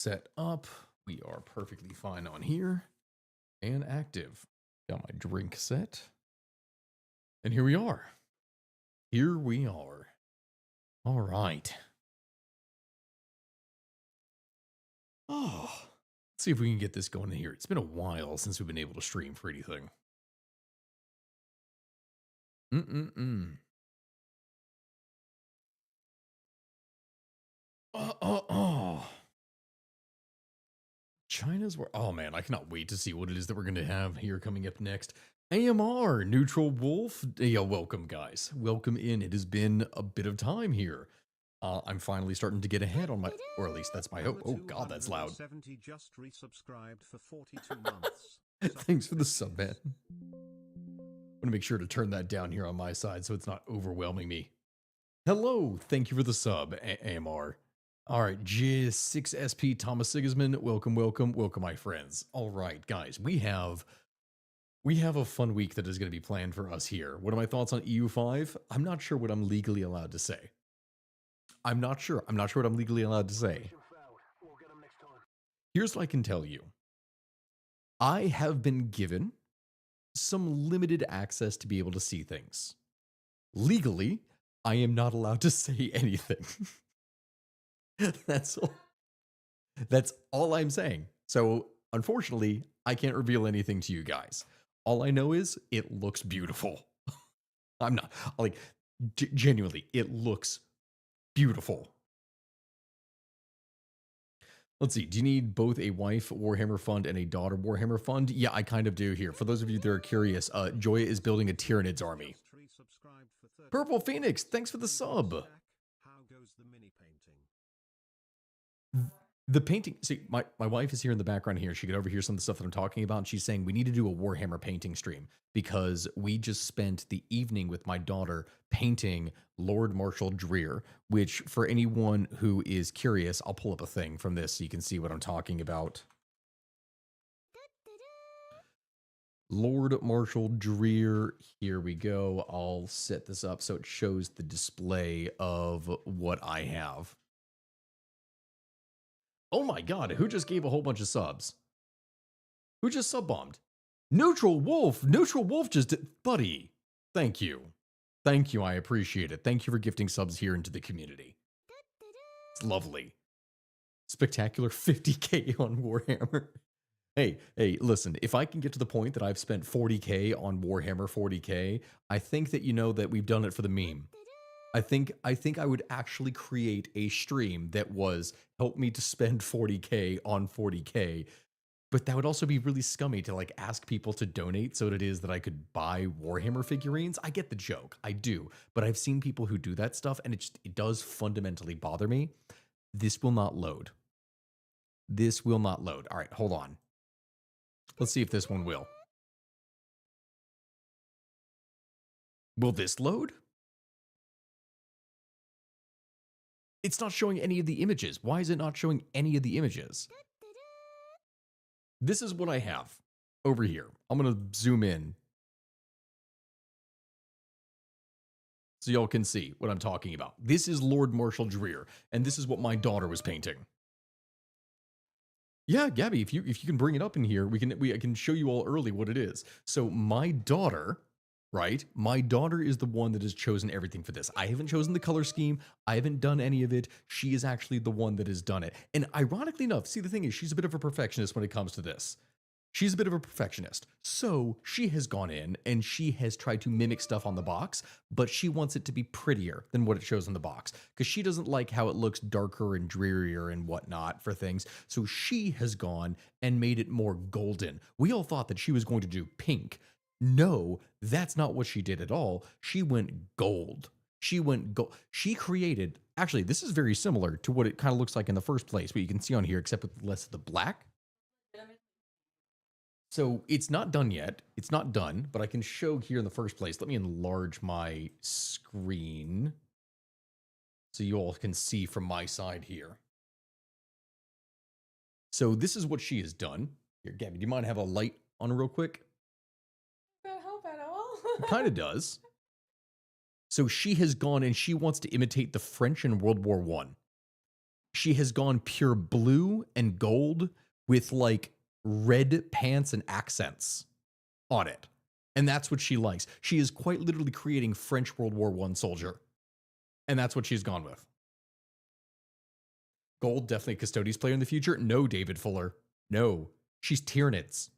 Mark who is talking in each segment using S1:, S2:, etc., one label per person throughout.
S1: Set up. We are perfectly fine on here and active. Got my drink set. And here we are. Here we are. All right. Oh, let's see if we can get this going in here. It's been a while since we've been able to stream for anything. Oh. China's where, oh man, I cannot wait to see what it is that we're going to have here coming up next. AMR, Neutral Wolf. Yeah, welcome, guys. Welcome in. It has been a bit of time here. I'm finally starting to get ahead on my, or at least that's my hope. Oh God, that's loud.
S2: Just resubscribed for 42 months.
S1: Thanks for the sub, man. I'm gonna make sure to turn that down here on my side so it's not overwhelming me. Hello, thank you for the sub, AMR. All right, G6SP Thomas Sigismund, welcome, my friends. All right, guys, we have a fun week that is going to be planned for us here. What are my thoughts on EU5? I'm not sure what I'm legally allowed to say. I'm not sure what I'm legally allowed to say. Here's what I can tell you. I have been given some limited access to be able to see things. Legally, I am not allowed to say anything. That's all I'm saying. So, unfortunately, I can't reveal anything to you guys. All I know is it looks beautiful. I'm not, like, genuinely, it looks beautiful. Let's see. Do you need both a wife Warhammer fund and a daughter Warhammer fund? Yeah, I kind of do here. For those of you that are curious, Joya is building a Tyranids army. Purple Phoenix, thanks for the sub.
S2: How goes the mini painting?
S1: The painting, see, my wife is here in the background here. She could overhear some of the stuff that I'm talking about. And she's saying we need to do a Warhammer painting stream because we just spent the evening with my daughter painting Lord Marshal Dreer, which for anyone who is curious, I'll pull up a thing from this so you can see what I'm talking about. Lord Marshal Dreer, here we go. I'll set this up so it shows the display of what I have. Oh my God, who just gave a whole bunch of subs? Who just sub-bombed? Neutral Wolf just did, buddy. Thank you. Thank you, I appreciate it. Thank you for gifting subs here into the community. It's lovely. Spectacular 50K on Warhammer. Hey, listen, if I can get to the point that I've spent 40K on Warhammer 40K, I think that you know that we've done it for the meme. I think I would actually create a stream that was help me to spend 40K on 40K, but that would also be really scummy to like ask people to donate so it is that I could buy Warhammer figurines. I get the joke, I do, but I've seen people who do that stuff and it does fundamentally bother me. This will not load. This will not load. All right, hold on. Let's see if this one will. Will this load? It's not showing any of the images. Why is it not showing any of the images? This is what I have over here. I'm going to zoom in so y'all can see what I'm talking about. This is Lord Marshal Dreer, and this is what my daughter was painting. Yeah, Gabby, if you can bring it up in here, I can show you all early what it is. So my daughter, right? My daughter is the one that has chosen everything for this. I haven't chosen the color scheme. I haven't done any of it. She is actually the one that has done it. And ironically enough, see, the thing is, she's a bit of a perfectionist when it comes to this. She's a bit of a perfectionist. So she has gone in and she has tried to mimic stuff on the box, but she wants it to be prettier than what it shows on the box because she doesn't like how it looks darker and drearier and whatnot for things. So she has gone and made it more golden. We all thought that she was going to do pink. No, that's not what she did at all. She went gold. She created, actually, this is very similar to what it kind of looks like in the first place, what you can see on here, except with less of the black. So it's not done yet. It's not done, but I can show here in the first place. Let me enlarge my screen so you all can see from my side here. So this is what she has done. Here, Gabby, do you mind have a light on real quick?
S3: That help at all?
S1: It kind of does. So she has gone and she wants to imitate the French in World War I. she has gone pure blue and gold with like red pants and accents on it. And that's what she likes. She is quite literally creating French World War I soldier. And that's what she's gone with. Gold, definitely a Custodes player in the future. No, David Fuller. No, she's Tyranids.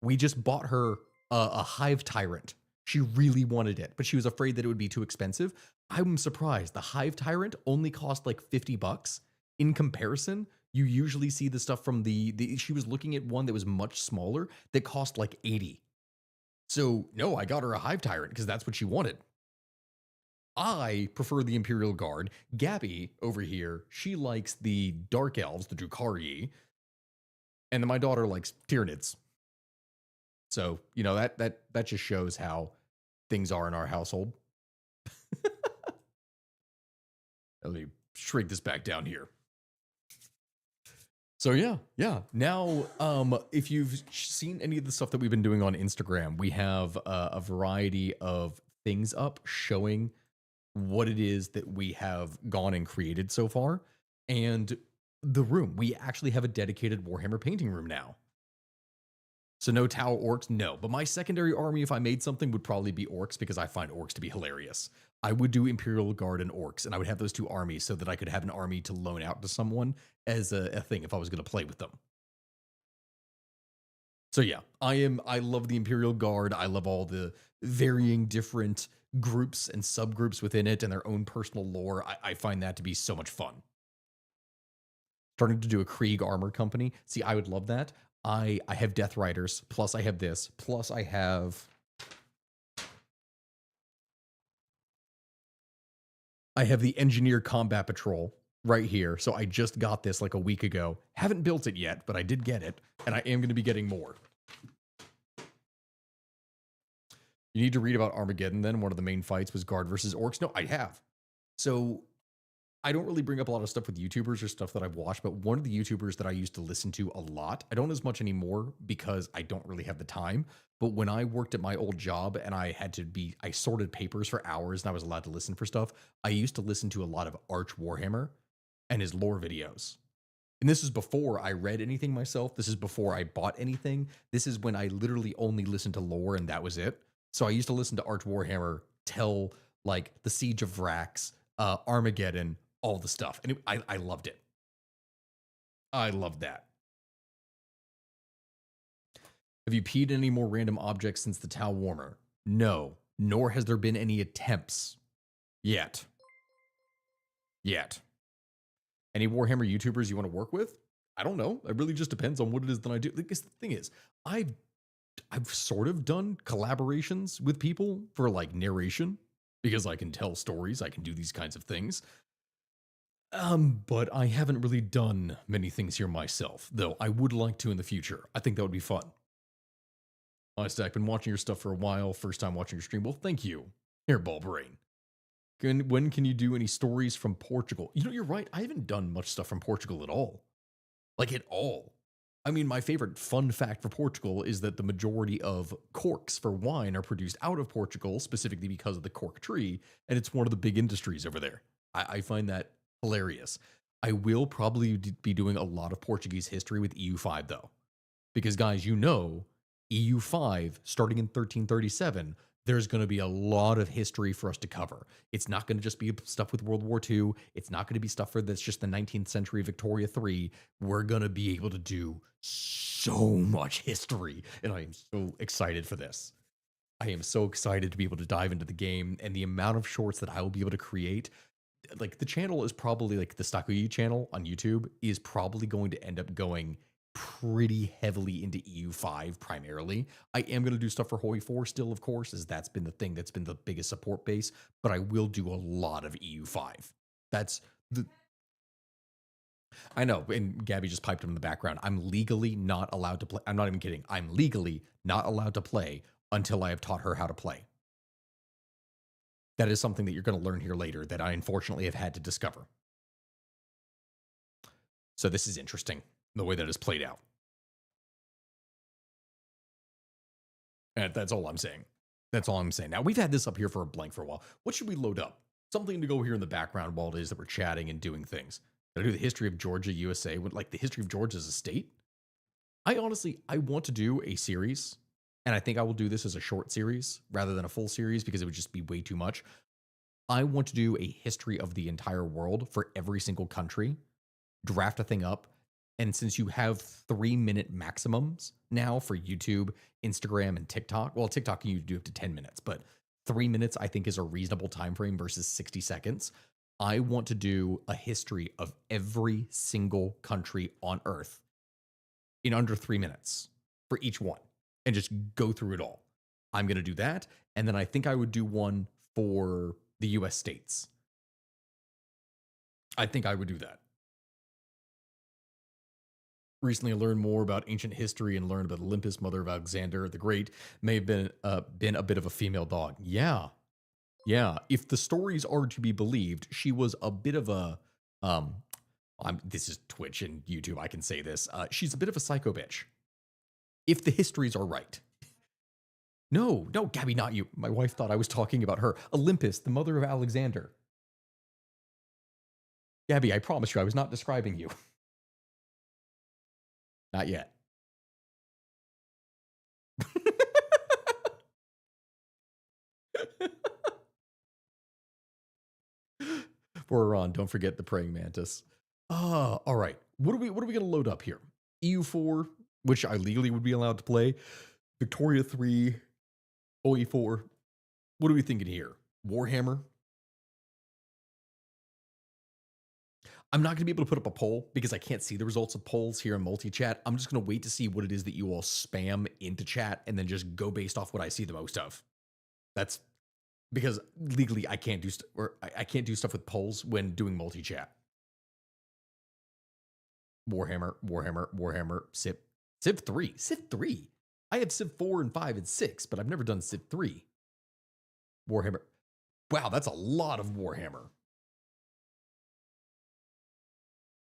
S1: We just bought her a Hive Tyrant. She really wanted it, but she was afraid that it would be too expensive. I'm surprised. The Hive Tyrant only cost like $50. In comparison, you usually see the stuff from the she was looking at one that was much smaller that cost like 80. So no, I got her a Hive Tyrant because that's what she wanted. I prefer the Imperial Guard. Gabby over here, she likes the Dark Elves, the Drukhari, and then my daughter likes Tyranids. So, you know, that just shows how things are in our household. Let me shrink this back down here. So yeah. Now, if you've seen any of the stuff that we've been doing on Instagram, we have a variety of things up showing what it is that we have gone and created so far. And the room, we actually have a dedicated Warhammer painting room now. So no Tau orcs, no. But my secondary army, if I made something, would probably be orcs because I find orcs to be hilarious. I would do Imperial Guard and orcs, and I would have those two armies so that I could have an army to loan out to someone as a thing if I was going to play with them. So yeah, I love the Imperial Guard. I love all the varying different groups and subgroups within it and their own personal lore. I find that to be so much fun. Starting to do a Krieg armor company. See, I would love that. I have Death Riders, plus I have this, plus I have the Engineer Combat Patrol right here. So I just got this like a week ago. Haven't built it yet, but I did get it, and I am going to be getting more. You need to read about Armageddon then. One of the main fights was Guard versus Orcs. No, I have. So I don't really bring up a lot of stuff with YouTubers or stuff that I've watched, but one of the YouTubers that I used to listen to a lot, I don't as much anymore because I don't really have the time. But when I worked at my old job and I sorted papers for hours and I was allowed to listen for stuff, I used to listen to a lot of Arch Warhammer and his lore videos. And this is before I read anything myself. This is before I bought anything. This is when I literally only listened to lore and that was it. So I used to listen to Arch Warhammer tell like the Siege of Vrax, Armageddon, all the stuff. And I loved it. I loved that. Have you peed in any more random objects since the Tau Warmer? No, nor has there been any attempts. Yet. Any Warhammer YouTubers you want to work with? I don't know. It really just depends on what it is that I do. Because the thing is, I've sort of done collaborations with people for like narration because I can tell stories. I can do these kinds of things. But I haven't really done many things here myself, though I would like to in the future. I think that would be fun. I've been watching your stuff for a while. First time watching your stream. Well, thank you, Hairball Brain. When can you do any stories from Portugal? You know, you're right. I haven't done much stuff from Portugal at all. Like, at all. I mean, my favorite fun fact for Portugal is that the majority of corks for wine are produced out of Portugal, specifically because of the cork tree, and it's one of the big industries over there. I find that hilarious. I will probably be doing a lot of Portuguese history with EU5, though. Because, guys, you know, EU5, starting in 1337, there's going to be a lot of history for us to cover. It's not going to just be stuff with World War II. It's not going to be stuff that's just the 19th century Victoria III. We're going to be able to do so much history, and I am so excited for this. I am so excited to be able to dive into the game, and the amount of shorts that I will be able to create. Like, the channel is probably, like, the Stakuyi channel on YouTube is probably going to end up going pretty heavily into EU5 primarily. I am going to do stuff for Hoi 4 still, of course, as that's been the thing that's been the biggest support base, but I will do a lot of EU5. That's the... I know, and Gabby just piped him in the background. I'm legally not allowed to play. I'm not even kidding. I'm legally not allowed to play until I have taught her how to play. That is something that you're going to learn here later that I unfortunately have had to discover. So this is interesting, the way that is played out. And that's all I'm saying. That's all I'm saying. Now, we've had this up here for a blank for a while. What should we load up? Something to go here in the background while it is that we're chatting and doing things. Did I do the history of Georgia, USA? Like the history of Georgia as a state? I honestly, I want to do a series, and I think I will do this as a short series rather than a full series because it would just be way too much. I want to do a history of the entire world for every single country, draft a thing up, and since you have 3-minute maximums now for YouTube, Instagram, and TikTok, well, TikTok you do up to 10 minutes, but 3 minutes I think is a reasonable time frame versus 60 seconds. I want to do a history of every single country on Earth in under 3 minutes for each one and just go through it all. I'm going to do that. And then I think I would do one for the US states. I think I would do that. Recently, I learned more about ancient history and learned about Olympus, mother of Alexander the Great, may have been a bit of a female dog. Yeah. Yeah. If the stories are to be believed, she was a bit of a this is Twitch and YouTube, I can say this. She's a bit of a psycho bitch. If the histories are right. No, Gabby, not you. My wife thought I was talking about her. Olympus, the mother of Alexander. Gabby, I promise you, I was not describing you. Not yet. For Iran, don't forget the praying mantis. All right. What are we gonna load up here? EU4, which I legally would be allowed to play. Victoria 3, OE4. What are we thinking here? Warhammer. I'm not going to be able to put up a poll because I can't see the results of polls here in multi-chat. I'm just going to wait to see what it is that you all spam into chat and then just go based off what I see the most of. That's because legally I can't do I can't do stuff with polls when doing multi-chat. Warhammer, Civ 3. Civ 3. I have Civ 4 and 5 and 6, but I've never done Civ 3. Warhammer. Wow, that's a lot of Warhammer.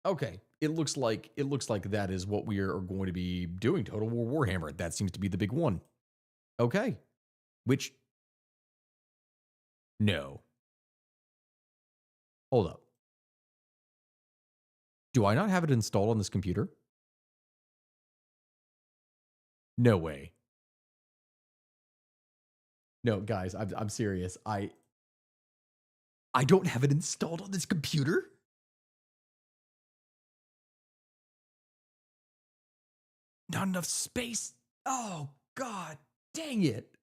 S1: Okay, it looks like that is what we are going to be doing. Total War Warhammer. That seems to be the big one. Okay. Which no. Hold up. Do I not have it installed on this computer? No way. No, guys, I'm serious. I don't have it installed on this computer? Not enough space. Oh God, dang it.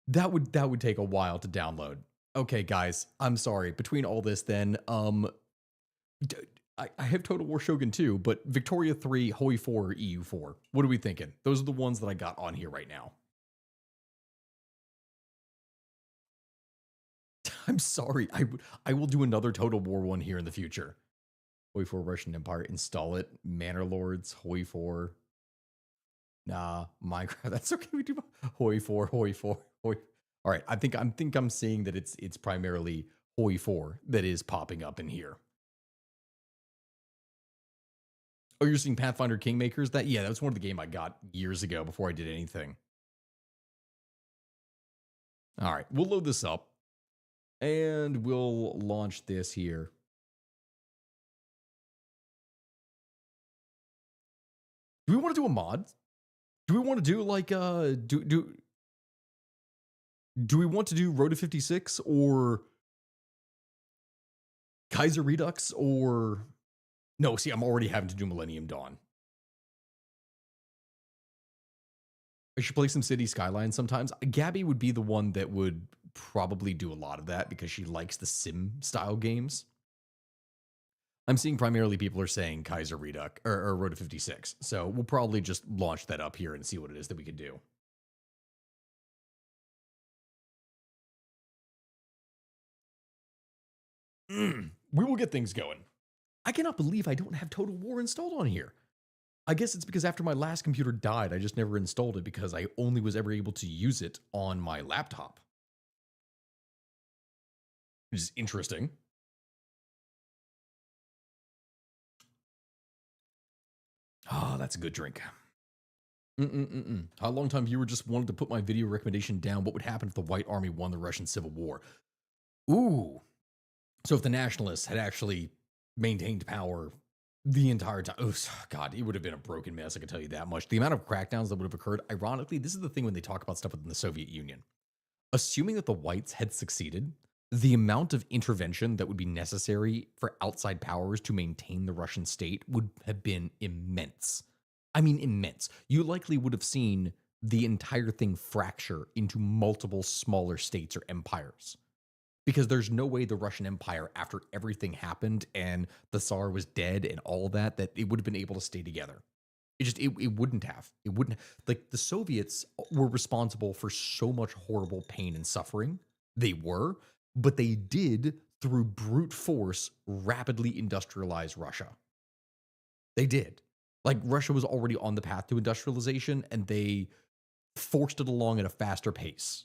S1: That would take a while to download. Okay, guys, I'm sorry. Between all this, then, I have Total War Shogun 2, but Victoria 3, Hoi 4, EU 4. What are we thinking? Those are the ones that I got on here right now. I'm sorry. I will do another Total War one here in the future. Hoi 4 Russian Empire. Install it. Manor Lords. Hoi 4. Nah, Minecraft. That's okay. We do Hoi 4, Hoi 4, Hoi. All right. I think I'm seeing that it's primarily Hoi 4 that is popping up in here. Oh, you're seeing Pathfinder Kingmakers? That was one of the game I got years ago before I did anything. All right, we'll load this up and we'll launch this here. Do we want to do a mod? Do we want to do like do we want to do Road to 56 or Kaiser Redux or no, see, I'm already having to do Millennium Dawn. I should play some City Skylines sometimes. Gabby would be the one that would probably do a lot of that because she likes the sim style games. I'm seeing primarily people are saying Kaiser Redux or Road to 56. So we'll probably just launch that up here and see what it is that we could do. We will get things going. I cannot believe I don't have Total War installed on here. I guess it's because after my last computer died, I just never installed it because I only was ever able to use it on my laptop. Which is interesting. Oh, that's a good drink. How long time viewer just wanted to put my video recommendation down. What would happen if the White Army won the Russian Civil War? Ooh. So if the nationalists had actually maintained power the entire time. Oh, God, it would have been a broken mess, I can tell you that much. The amount of crackdowns that would have occurred, ironically, this is the thing when they talk about stuff within the Soviet Union. Assuming that the whites had succeeded, the amount of intervention that would be necessary for outside powers to maintain the Russian state would have been immense. I mean, immense. You likely would have seen the entire thing fracture into multiple smaller states or empires. Because there's no way the Russian Empire, after everything happened and the Tsar was dead and all of that, that it would have been able to stay together. It wouldn't have. It wouldn't, like, the Soviets were responsible for so much horrible pain and suffering. They were, but they did, through brute force, rapidly industrialize Russia. They did. Like, Russia was already on the path to industrialization, and they forced it along at a faster pace.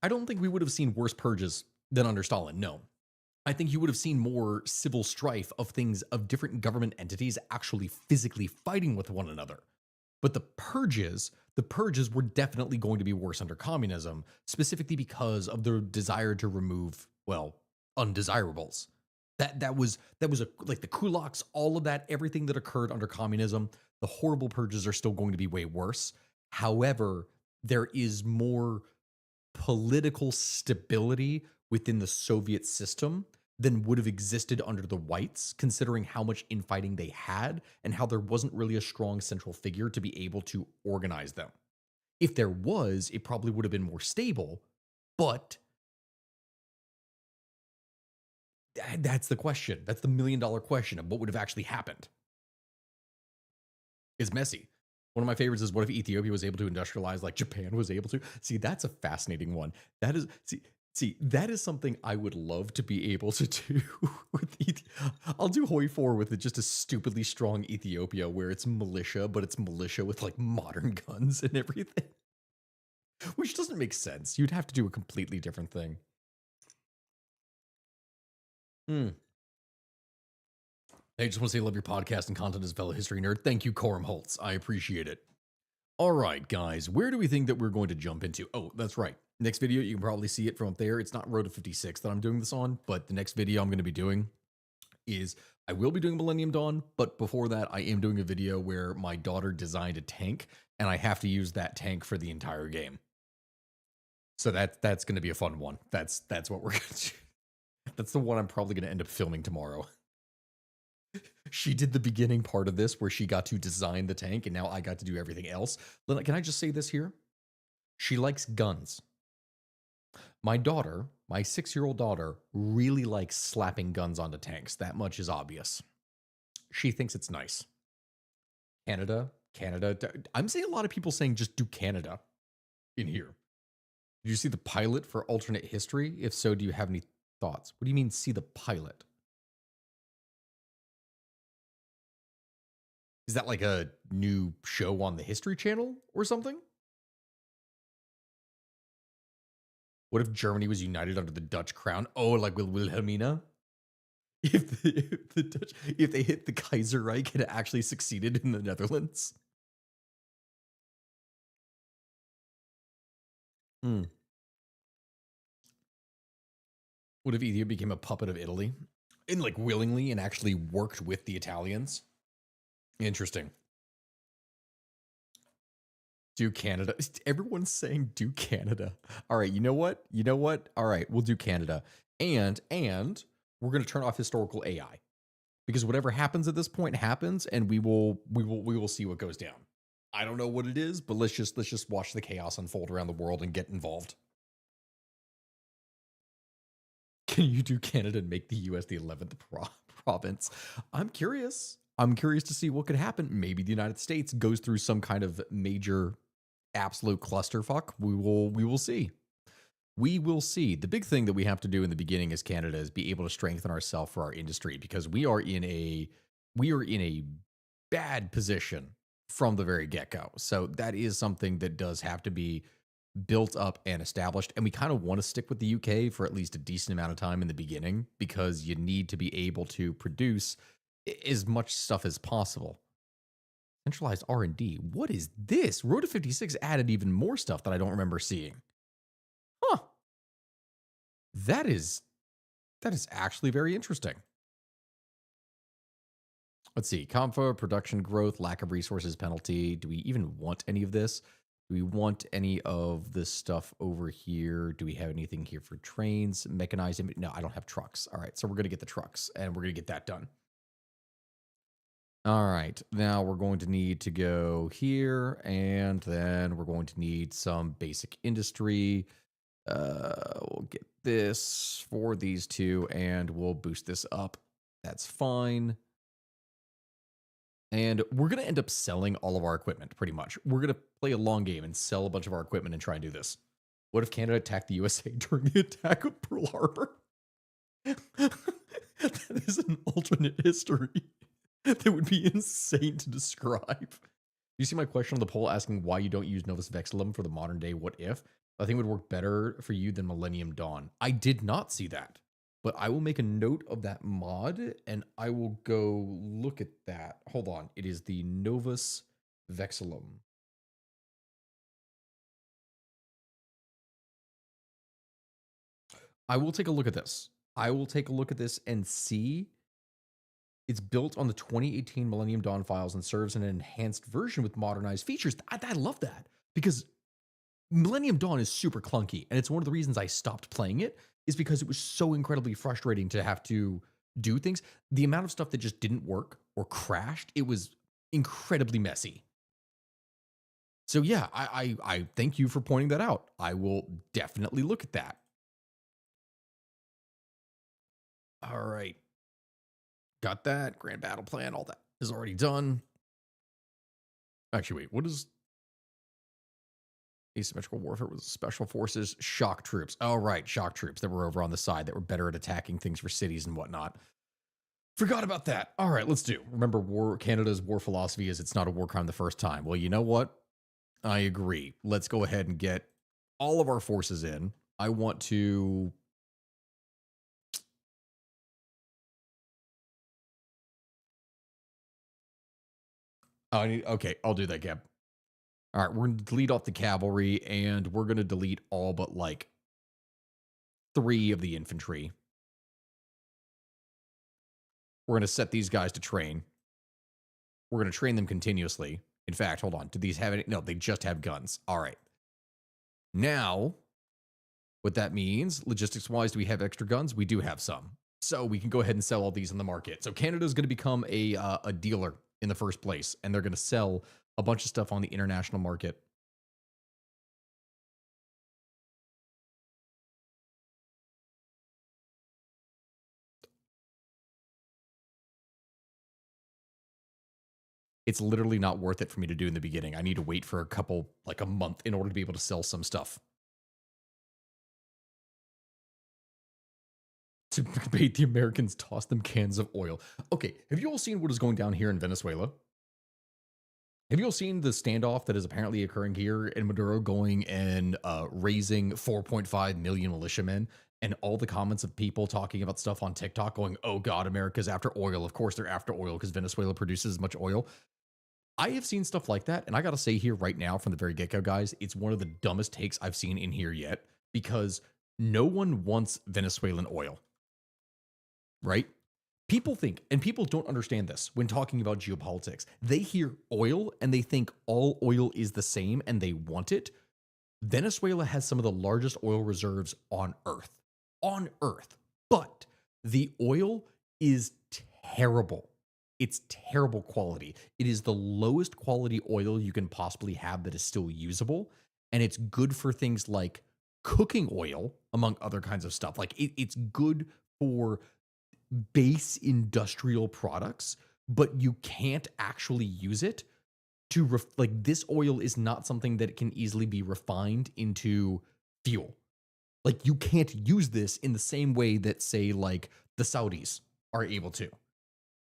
S1: I don't think we would have seen worse purges than under Stalin, no. I think you would have seen more civil strife of things, of different government entities actually physically fighting with one another. But the purges were definitely going to be worse under communism, specifically because of the desire to remove, well, undesirables. That was like the kulaks, all of that, everything that occurred under communism. The horrible purges are still going to be way worse. However, there is more political stability within the Soviet system than would have existed under the whites, considering how much infighting they had and how there wasn't really a strong central figure to be able to organize them. If there was, it probably would have been more stable, but that's the question. That's the $1,000,000 question of what would have actually happened. It's messy. One of my favorites is, what if Ethiopia was able to industrialize like Japan was able to? See, that's a fascinating one. That is, that is something I would love to be able to do with I'll do Hoi 4 with just a stupidly strong Ethiopia where it's militia, but it's militia with like modern guns and everything. Which doesn't make sense. You'd have to do a completely different thing. I just want to say, love your podcast and content as a fellow history nerd. Thank you, Coram Holtz. I appreciate it. All right, guys, where do we think that we're going to jump into? Oh, that's right. Next video, you can probably see it from up there. It's not Road to 56 that I'm doing this on, but the next video I'm going to be doing is, I will be doing Millennium Dawn, but before that, I am doing a video where my daughter designed a tank, and I have to use that tank for the entire game. So that's going to be a fun one. That's what we're going to do. That's the one I'm probably going to end up filming tomorrow. She did the beginning part of this where she got to design the tank, and now I got to do everything else. Can I just say this here? She likes guns. My daughter, my 6-year-old daughter, really likes slapping guns onto tanks. That much is obvious. She thinks it's nice. Canada. I'm seeing a lot of people saying just do Canada in here. Did you see the pilot for Alternate History? If so, do you have any thoughts? What do you mean, see the pilot? Is that like a new show on the History Channel or something? What if Germany was united under the Dutch crown? Oh, like with Wilhelmina? If the Dutch, if they hit the Kaiserreich, it actually succeeded in the Netherlands. What if Ethiopia became a puppet of Italy? And like willingly and actually worked with the Italians? Interesting. Do Canada. Everyone's saying do Canada. All right, you know what? All right, we'll do Canada. And we're going to turn off historical AI. Because whatever happens at this point happens, and we will see what goes down. I don't know what it is, but let's just watch the chaos unfold around the world and get involved. Can you do Canada and make the US the 11th province? I'm curious. I'm curious to see what could happen. Maybe the United States goes through some kind of major absolute clusterfuck. We will see. We will see. The big thing that we have to do in the beginning as Canada is be able to strengthen ourselves for our industry, because we are in a bad position from the very get-go. So that is something that does have to be built up and established. And we kind of want to stick with the UK for at least a decent amount of time in the beginning, because you need to be able to produce as much stuff as possible. Centralized R&D. What is this? Road to 56 added even more stuff that I don't remember seeing. Huh. That is That is actually very interesting. Let's see. Comfort, production growth, lack of resources penalty. Do we even want any of this? Do we want any of this stuff over here? Do we have anything here for trains, mechanized? No, I don't have trucks. All right, so we're going to get the trucks, and we're going to get that done. All right, now we're going to need to go here, and then we're going to need some basic industry. We'll get this for these two, and we'll boost this up. That's fine. And we're going to end up selling all of our equipment, pretty much. We're going to play a long game and sell a bunch of our equipment and try and do this. What if Canada attacked the USA during the attack of Pearl Harbor? That is an alternate history that would be insane to describe. You see my question on the poll asking why you don't use Novus Vexillum for the modern day what if? I think it would work better for you than Millennium Dawn. I did not see that. But I will make a note of that mod, and I will go look at that. Hold on. It is the Novus Vexillum. I will take a look at this. I will take a look at this and see. It's built on the 2018 Millennium Dawn files and serves an enhanced version with modernized features. I love that because Millennium Dawn is super clunky, and it's one of the reasons I stopped playing it is because it was so incredibly frustrating to have to do things. The amount of stuff that just didn't work or crashed, it was incredibly messy. So yeah, I thank you for pointing that out. I will definitely look at that. All right. Got that. Grand battle plan, all that is already done. Actually, wait, what is asymmetrical warfare was special forces, shock troops. Oh, right. Shock troops that were over on the side that were better at attacking things for cities and whatnot. Forgot about that. All right, let's do. Remember, Canada's war philosophy is it's not a war crime the first time. Well, you know what? I agree. Let's go ahead and get all of our forces in. I want to. Okay, I'll do that, Gab. All right, we're going to delete off the cavalry, and we're going to delete all but like 3 of the infantry. We're going to set these guys to train. We're going to train them continuously. In fact, hold on. Do these have any? No, they just have guns. All right. Now, what that means, logistics-wise, do we have extra guns? We do have some. So we can go ahead and sell all these in the market. So Canada is going to become a dealer in the first place, and they're going to sell a bunch of stuff on the international market. It's literally not worth it for me to do in the beginning. I need to wait for a month in order to be able to sell some stuff. To debate the Americans toss them cans of oil. Okay, have you all seen what is going down here in Venezuela? Have you all seen the standoff that is apparently occurring here in Maduro going and raising 4.5 million militiamen? And all the comments of people talking about stuff on TikTok going, oh God, America's after oil. Of course they're after oil because Venezuela produces as much oil. I have seen stuff like that. And I got to say here right now from the very get-go, guys, it's one of the dumbest takes I've seen in here yet because no one wants Venezuelan oil, right? People think, and people don't understand this when talking about geopolitics. They hear oil and they think all oil is the same and they want it. Venezuela has some of the largest oil reserves on Earth. On Earth. But the oil is terrible. It's terrible quality. It is the lowest quality oil you can possibly have that is still usable. And it's good for things like cooking oil, among other kinds of stuff. Like it's good for base industrial products, but you can't actually use it to like this oil is not something that can easily be refined into fuel. Like you can't use this in the same way that say like the Saudis are able to,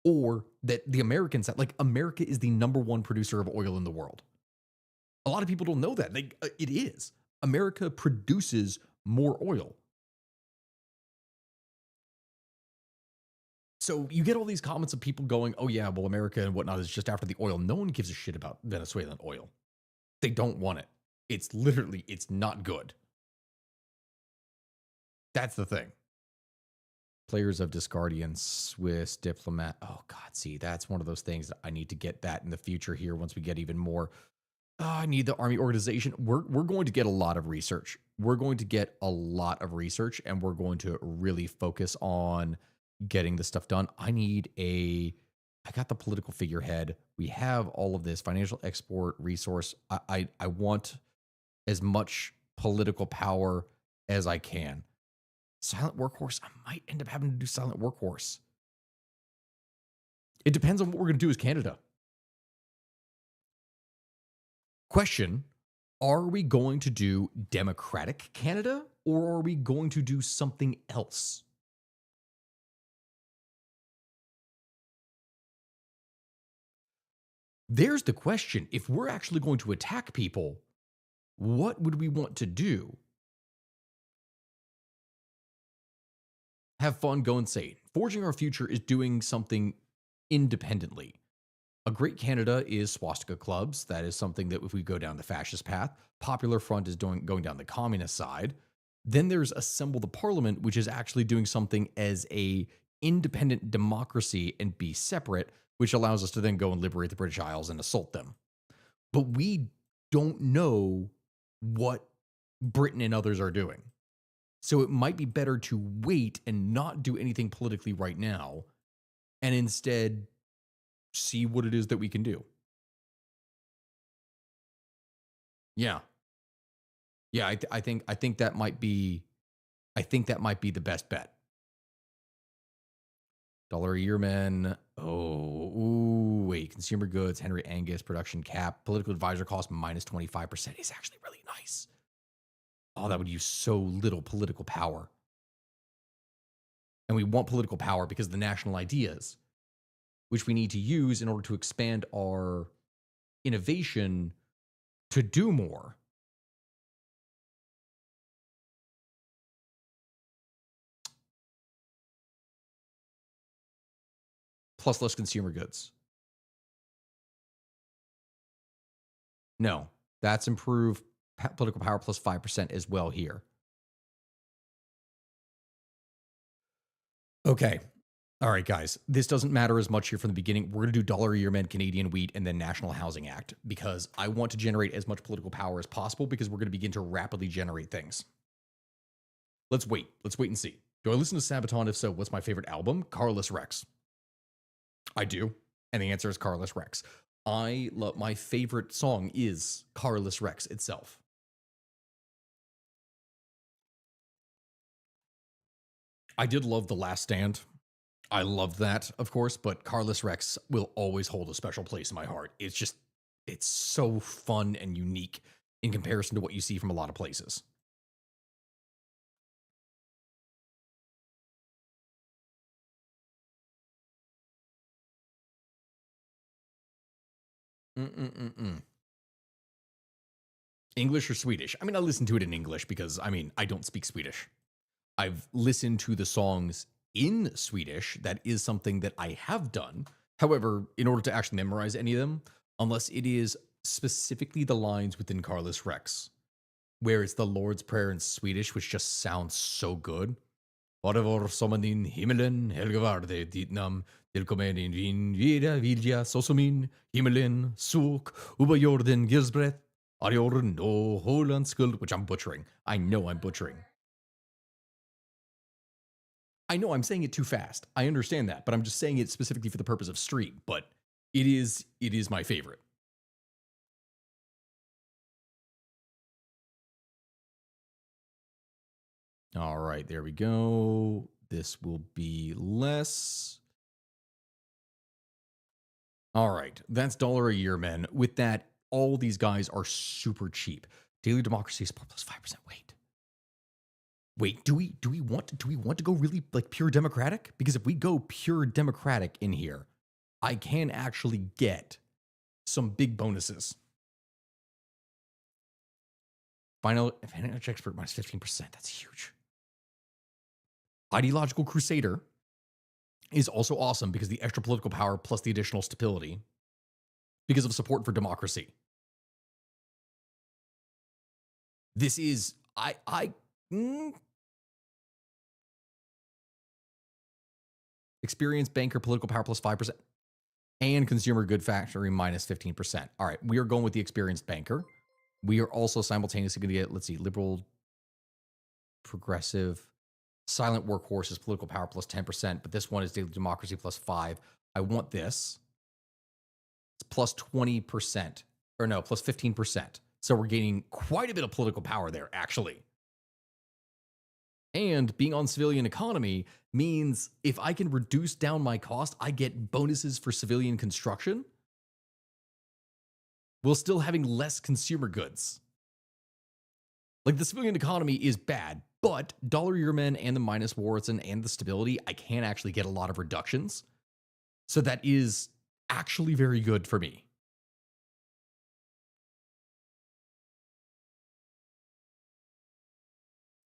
S1: or that the Americans have. Like America is the #1 producer of oil in the world. A lot of people don't know that. It is. America produces more oil. So you get all these comments of people going, oh yeah, well, America and whatnot is just after the oil. No one gives a shit about Venezuelan oil. They don't want it. It's not good. That's the thing. Players of Discardian, Swiss, Diplomat. Oh, God, see, that's one of those things that I need to get that in the future here once we get even more. I need the army organization. We're going to get a lot of research. We're going to get a lot of research, and we're going to really focus on getting the stuff done. I got the political figurehead. We have all of this financial export resource. I want as much political power as I can. Silent Workhorse. I might end up having to do Silent Workhorse. It depends on what we're going to do as Canada. Question: are we going to do Democratic Canada, or are we going to do something else? There's the question. If we're actually going to attack people, what would we want to do? Have fun, go insane. Forging Our Future is doing something independently. A great Canada is swastika clubs. That is something that if we go down the fascist path, Popular Front is going down the communist side. Then there's Assemble the Parliament, which is actually doing something as a independent democracy and be separate, which allows us to then go and liberate the British Isles and assault them. But we don't know what Britain and others are doing. So it might be better to wait and not do anything politically right now and instead see what it is that we can do. Yeah. Yeah, I think that might be the best bet. Dollar a year men. Wait. Consumer goods, Henry Angus, production cap, political advisor cost minus 25% is actually really nice. Oh, that would use so little political power. And we want political power because of the national ideas, which we need to use in order to expand our innovation to do more. Plus less consumer goods. No, that's improved political power plus 5% as well here. Okay. All right, guys. This doesn't matter as much here from the beginning. We're going to do dollar a year men, Canadian wheat, and then National Housing Act because I want to generate as much political power as possible because we're going to begin to rapidly generate things. Let's wait. Let's wait and see. Do I listen to Sabaton? If so, what's my favorite album? Carlos Rex. I do. And the answer is Carlos Rex. I love my favorite song is Carlos Rex itself. I did love The Last Stand. I love that, of course, but Carlos Rex will always hold a special place in my heart. It's so fun and unique in comparison to what you see from a lot of places. English or Swedish? I mean, I listen to it in English because, I don't speak Swedish. I've listened to the songs in Swedish. That is something that I have done. However, in order to actually memorize any of them, unless it is specifically the lines within Carlos Rex, where it's the Lord's Prayer in Swedish, which just sounds so good. Varevor som din himmelen helgevarde ditt namn, tillkommer din vida vilja såsom in himmelen såg över jorden gilsbrett, av jorden och Hollands skuld, which I'm butchering. I know I'm butchering. I know I'm saying it too fast. I understand that, but I'm just saying it specifically for the purpose of stream. But it is my favorite. All right, there we go. This will be less. All right, that's dollar a year, men. With that, all these guys are super cheap. Daily democracy is plus 5%. Wait, do we want to go really like pure democratic? Because if we go pure democratic in here, I can actually get some big bonuses. Financial expert minus 15%. That's huge. Ideological crusader is also awesome because the extra political power plus the additional stability because of support for democracy. This is Experienced banker, political power plus 5%. And consumer good factory minus 15%. All right, we are going with the experienced banker. We are also simultaneously going to get, let's see, liberal, progressive, silent workhorses, political power plus 10%, but this one is daily democracy plus 5. I want this. It's plus 20%, or no, plus 15%. So we're gaining quite a bit of political power there, actually. And being on civilian economy means if I can reduce down my cost, I get bonuses for civilian construction while still having less consumer goods. Like the civilian economy is bad, but dollar year men and the minus Warrington and the stability, I can actually get a lot of reductions. So that is actually very good for me.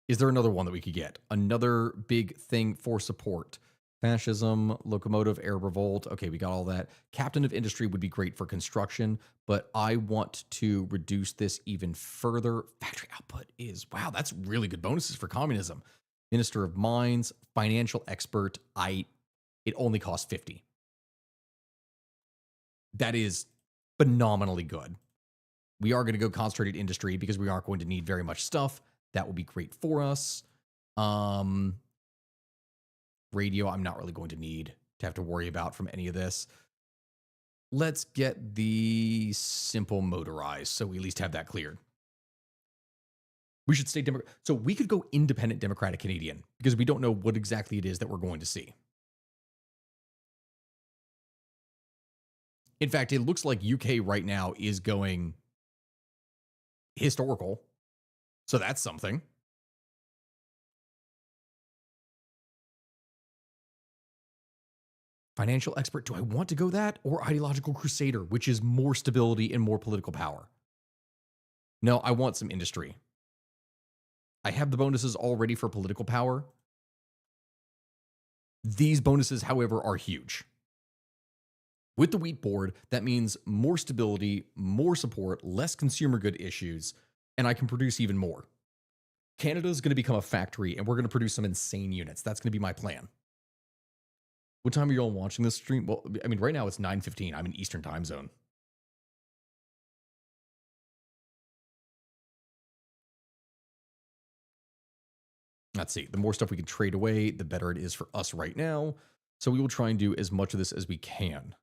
S1: Is there another one that we could get? Another big thing for support. Fascism, locomotive, air revolt. Okay, we got all that. Captain of industry would be great for construction, but I want to reduce this even further. Factory output is, wow, that's really good bonuses for communism. Minister of mines, financial expert. It only costs 50. That is phenomenally good. We are going to go concentrated industry because we aren't going to need very much stuff. That will be great for us. Radio, I'm not really going to need to have to worry about from any of this. Let's get the simple motorized, so we at least have that cleared. We should stay Democrat. So we could go independent Democratic Canadian because we don't know what exactly it is that we're going to see. In fact, it looks like UK right now is going historical. So that's something. Financial expert, do I want to go that? Or ideological crusader, which is more stability and more political power? No, I want some industry. I have the bonuses already for political power. These bonuses, however, are huge. With the wheat board, that means more stability, more support, less consumer good issues, and I can produce even more. Canada is going to become a factory, and we're going to produce some insane units. That's going to be my plan. What time are you all watching this stream? Well, I mean, right now it's 9:15. I'm in Eastern time zone. Let's see. The more stuff we can trade away, the better it is for us right now. So we will try and do as much of this as we can.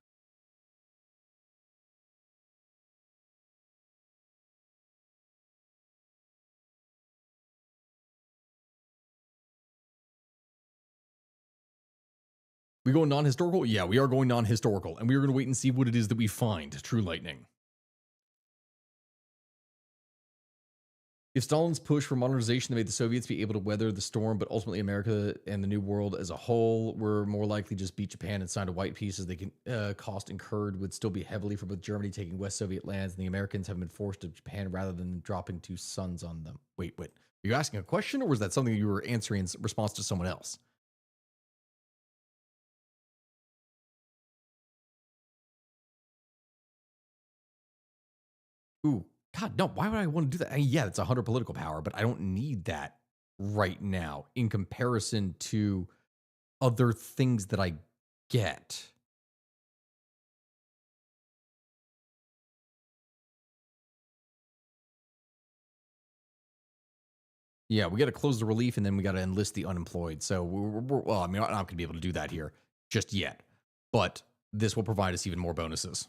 S1: We going non-historical? Yeah, we are going non-historical, and we are going to wait and see what it is that we find. True Lightning. If Stalin's push for modernization made the Soviets be able to weather the storm, but ultimately America and the New World as a whole were more likely just beat Japan and sign a white peace, as they can cost incurred would still be heavily for both Germany taking West Soviet lands and the Americans having been forced to Japan rather than dropping 2 sons on them. Wait. Are you asking a question, or was that something you were answering in response to someone else? Ooh, God, no, why would I want to do that? I mean, yeah, it's 100 political power, but I don't need that right now in comparison to other things that I get. Yeah, we got to close the relief and then we got to enlist the unemployed. So, well, I mean, I'm not going to be able to do that here just yet, but this will provide us even more bonuses.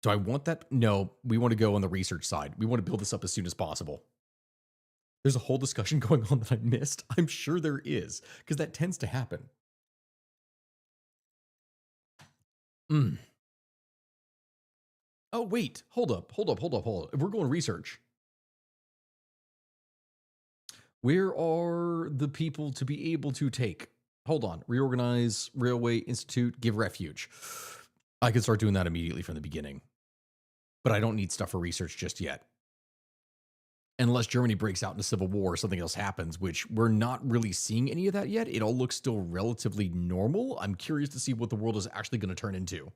S1: Do I want that? No, we want to go on the research side. We want to build this up as soon as possible. There's a whole discussion going on that I missed. I'm sure there is, because that tends to happen. Oh, wait. Hold up. If we're going research, where are the people to be able to take? Hold on. Reorganize, Railway Institute, give refuge. I could start doing that immediately from the beginning. But I don't need stuff for research just yet. Unless Germany breaks out into civil war or something else happens, which we're not really seeing any of that yet. It all looks still relatively normal. I'm curious to see what the world is actually going to turn into.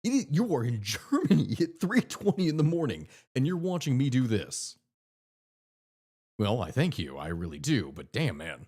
S1: You are in Germany at 3:20 in the morning, and you're watching me do this. Well, I thank you. I really do. But damn, man.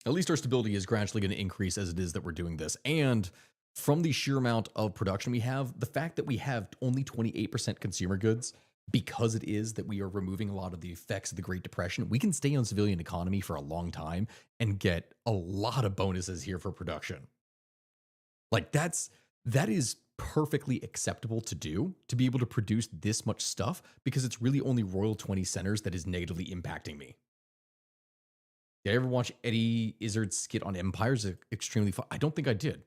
S1: At least our stability is gradually going to increase as it is that we're doing this. And from the sheer amount of production we have, the fact that we have only 28% consumer goods, because it is that we are removing a lot of the effects of the Great Depression, we can stay on civilian economy for a long time and get a lot of bonuses here for production. Like that is perfectly acceptable to do, to be able to produce this much stuff, because it's really only Royal 20 centers that is negatively impacting me. Did I ever watch Eddie Izzard's skit on Empires? Extremely fun. I don't think I did.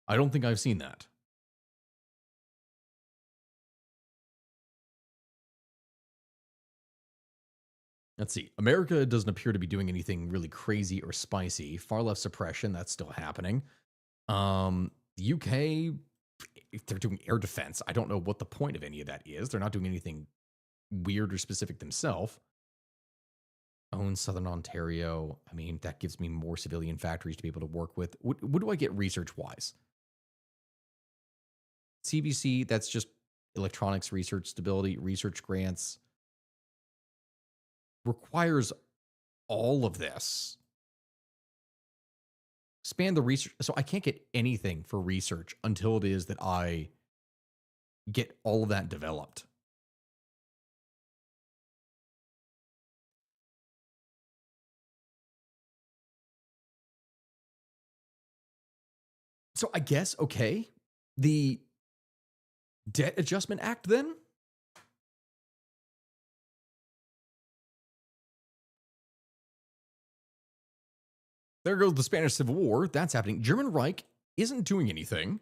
S1: I don't think I've seen that. Let's see. America doesn't appear to be doing anything really crazy or spicy. Far left suppression, that's still happening. The UK, if they're doing air defense, I don't know what the point of any of that is. They're not doing anything weird or specific themselves. Own Southern Ontario. I mean, that gives me more civilian factories to be able to work with. What do I get research-wise? CBC, that's just electronics research stability, research grants. Requires all of this. Span the research. So I can't get anything for research until it is that I get all of that developed. So I guess, okay, the Debt Adjustment Act then? There goes the Spanish Civil War. That's happening. German Reich isn't doing anything.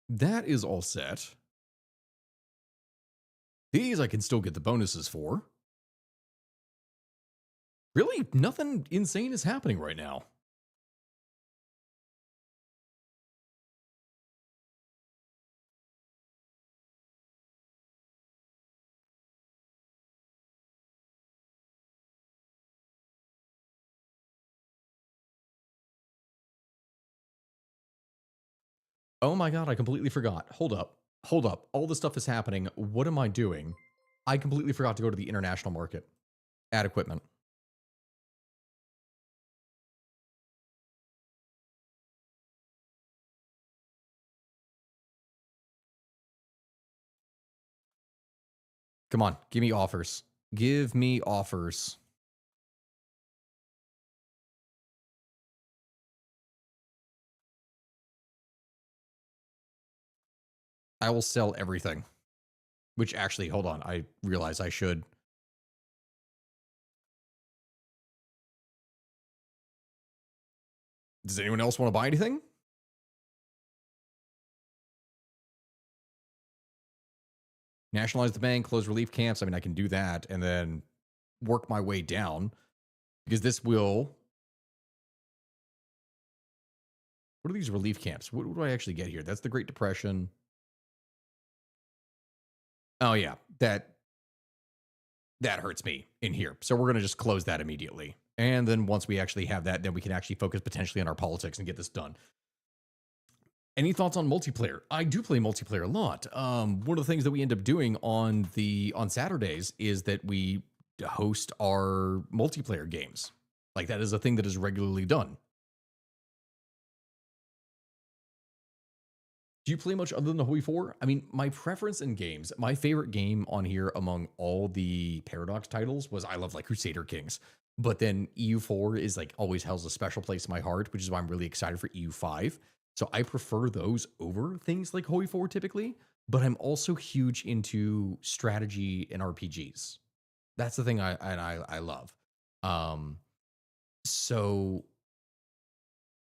S1: That is all set. These I can still get the bonuses for. Really, nothing insane is happening right now. Oh my god, I completely forgot. Hold up. Hold up. All this stuff is happening. What am I doing? I completely forgot to go to the international market. Add equipment. Come on, give me offers. Give me offers. I will sell everything. Which actually, hold on, I realize I should. Does anyone else want to buy anything? Nationalize the bank, close relief camps. I mean, I can do that and then work my way down, because this will. What are these relief camps? What do I actually get here? That's the Great Depression. Oh yeah, that hurts me in here. So we're going to just close that immediately. And then once we actually have that, then we can actually focus potentially on our politics and get this done. Any thoughts on multiplayer? I do play multiplayer a lot. One of the things that we end up doing on Saturdays is that we host our multiplayer games. Like, that is a thing that is regularly done. Do you play much other than the Hoi 4? I mean, my preference in games, my favorite game on here among all the Paradox titles was, I love like Crusader Kings. But then EU4 is like always holds a special place in my heart, which is why I'm really excited for EU5. So I prefer those over things like Hoi 4 typically, but I'm also huge into strategy and RPGs. That's the thing I love. So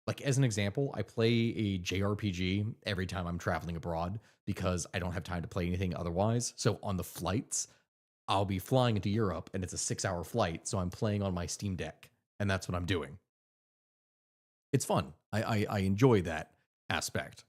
S1: like, as an example, I play a JRPG every time I'm traveling abroad because I don't have time to play anything otherwise. So on the flights, I'll be flying into Europe and it's a 6-hour flight. So I'm playing on my Steam Deck and that's what I'm doing. It's fun. I enjoy that aspect.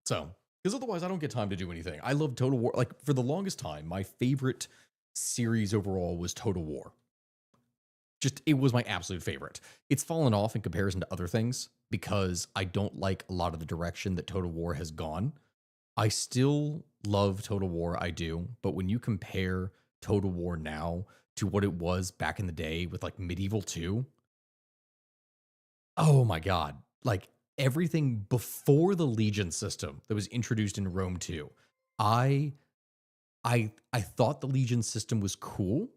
S1: So, because otherwise I don't get time to do anything. I love Total War. Like, for the longest time, my favorite series overall was Total War. Just, it was my absolute favorite. It's fallen off in comparison to other things because I don't like a lot of the direction that Total War has gone. I still love Total War, I do, but when you compare Total War now to what it was back in the day with like Medieval 2, oh my god. Like everything before the Legion system that was introduced in Rome 2. I I thought the Legion system was cool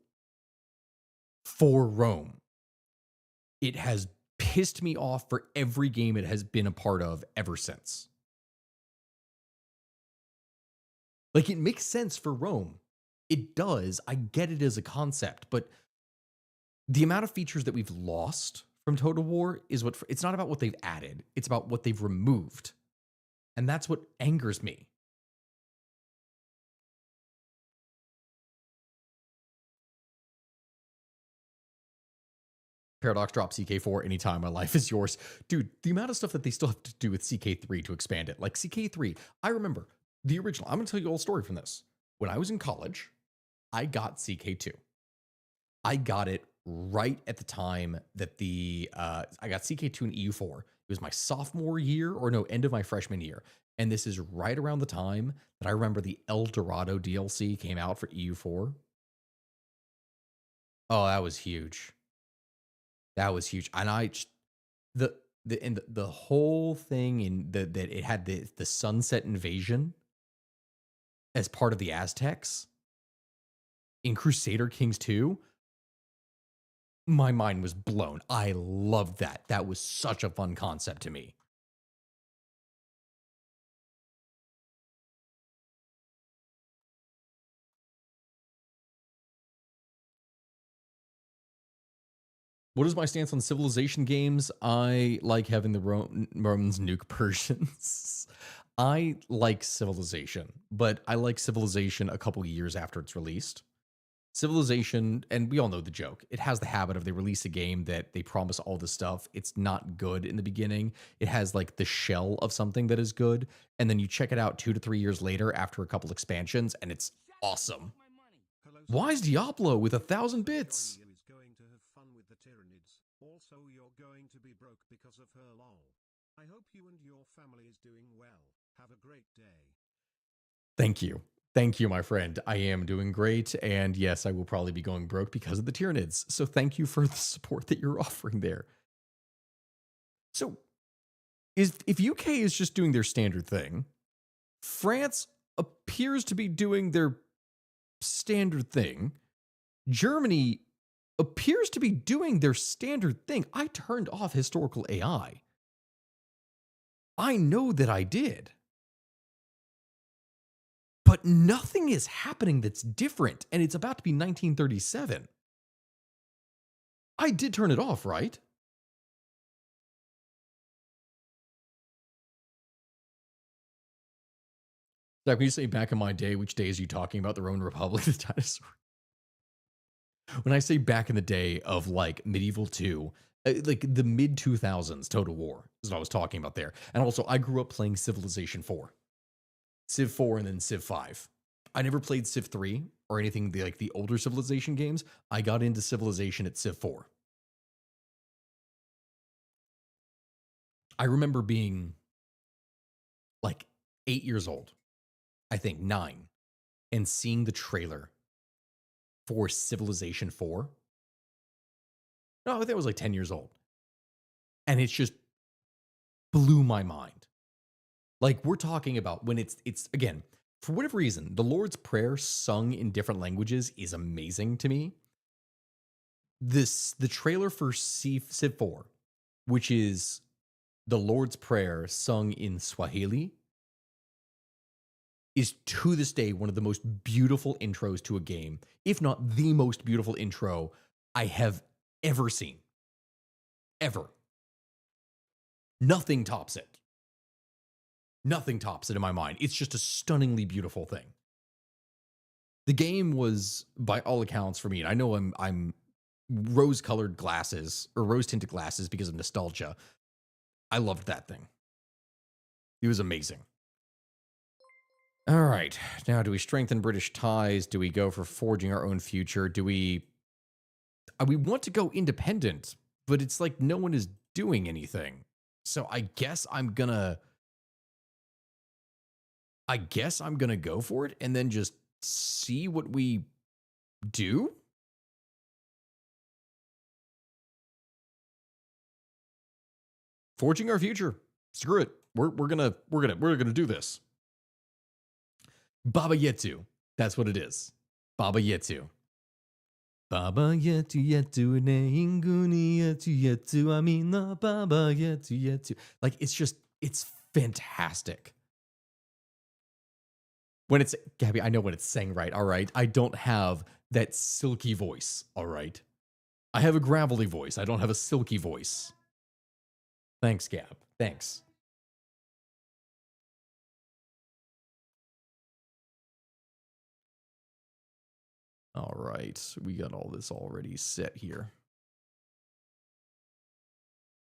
S1: for Rome. It has pissed me off for every game it has been a part of ever since. Like it makes sense for Rome. It does. I get it as a concept, but the amount of features that we've lost from Total War is what it's not about what they've added, it's about what they've removed. And that's what angers me. Paradox drop CK4 anytime. My life is yours. Dude, the amount of stuff that they still have to do with CK3 to expand it. Like CK3, I remember the original. I'm going to tell you a whole story from this. When I was in college, I got CK2. I got it right at the time that I got CK2 in EU4. It was my sophomore year, or no, end of my freshman year. And this is right around the time that I remember the El Dorado DLC came out for EU4. Oh, that was huge. That was huge. And I just, the whole thing in that it had the Sunset Invasion as part of the Aztecs in Crusader Kings 2. My mind was blown. I loved that. That was such a fun concept to me. What is my stance on Civilization games? I like having the Romans nuke Persians. I like Civilization, but I like Civilization a couple years after it's released. Civilization, and we all know the joke, it has the habit of they release a game that they promise all this stuff. It's not good in the beginning. It has like the shell of something that is good. And then you check it out 2 to 3 years later after a couple expansions, and it's awesome. Why is Diablo with 1,000 bits?
S2: Is going to have fun with the Tyranids. Also, you're going to be broke because of her lol. I hope you and your family is doing well. Have a great day.
S1: Thank you. Thank you, my friend. I am doing great. And yes, I will probably be going broke because of the Tyranids. So thank you for the support that you're offering there. So if UK is just doing their standard thing, France appears to be doing their standard thing. Germany appears to be doing their standard thing. I turned off historical AI. I know that I did. But nothing is happening that's different, and it's about to be 1937. I did turn it off, right? Like when you say back in my day, which days are you talking about? The Roman Republic, the dinosaur? When I say back in the day of like Medieval 2, like the mid 2000s Total War is what I was talking about there. And also, I grew up playing Civilization 4. Civ 4 and then Civ 5. I never played Civ 3 or anything like the older Civilization games. I got into Civilization at Civ 4. I remember being like 8 years old, I think 9, and seeing the trailer for Civilization 4. No, I think I was like 10 years old. And it's just blew my mind. Like we're talking about when it's again, for whatever reason, the Lord's Prayer sung in different languages is amazing to me. The trailer for Civ 4, which is the Lord's Prayer sung in Swahili, is to this day one of the most beautiful intros to a game, if not the most beautiful intro I have ever seen. Ever. Nothing tops it. Nothing tops it in my mind. It's just a stunningly beautiful thing. The game was, by all accounts for me, and I know I'm rose-colored glasses, or rose-tinted glasses because of nostalgia. I loved that thing. It was amazing. All right. Now, do we strengthen British ties? Do we go for forging our own future? Do we want to go independent, but it's like no one is doing anything. So I guess I'm going to go for it and then just see what we do. Forging our future. Screw it. We're gonna do this. Baba Yetu. That's what it is. Baba Yetu. Baba Yetu Yetu ne inguni Yetu Yetu amina Baba Yetu Yetu. Like it's fantastic. When it's Gabby, I know when it's sang right. All right. I don't have that silky voice. All right. I have a gravelly voice. I don't have a silky voice. Thanks, Gab. Thanks. All right. We got all this already set here.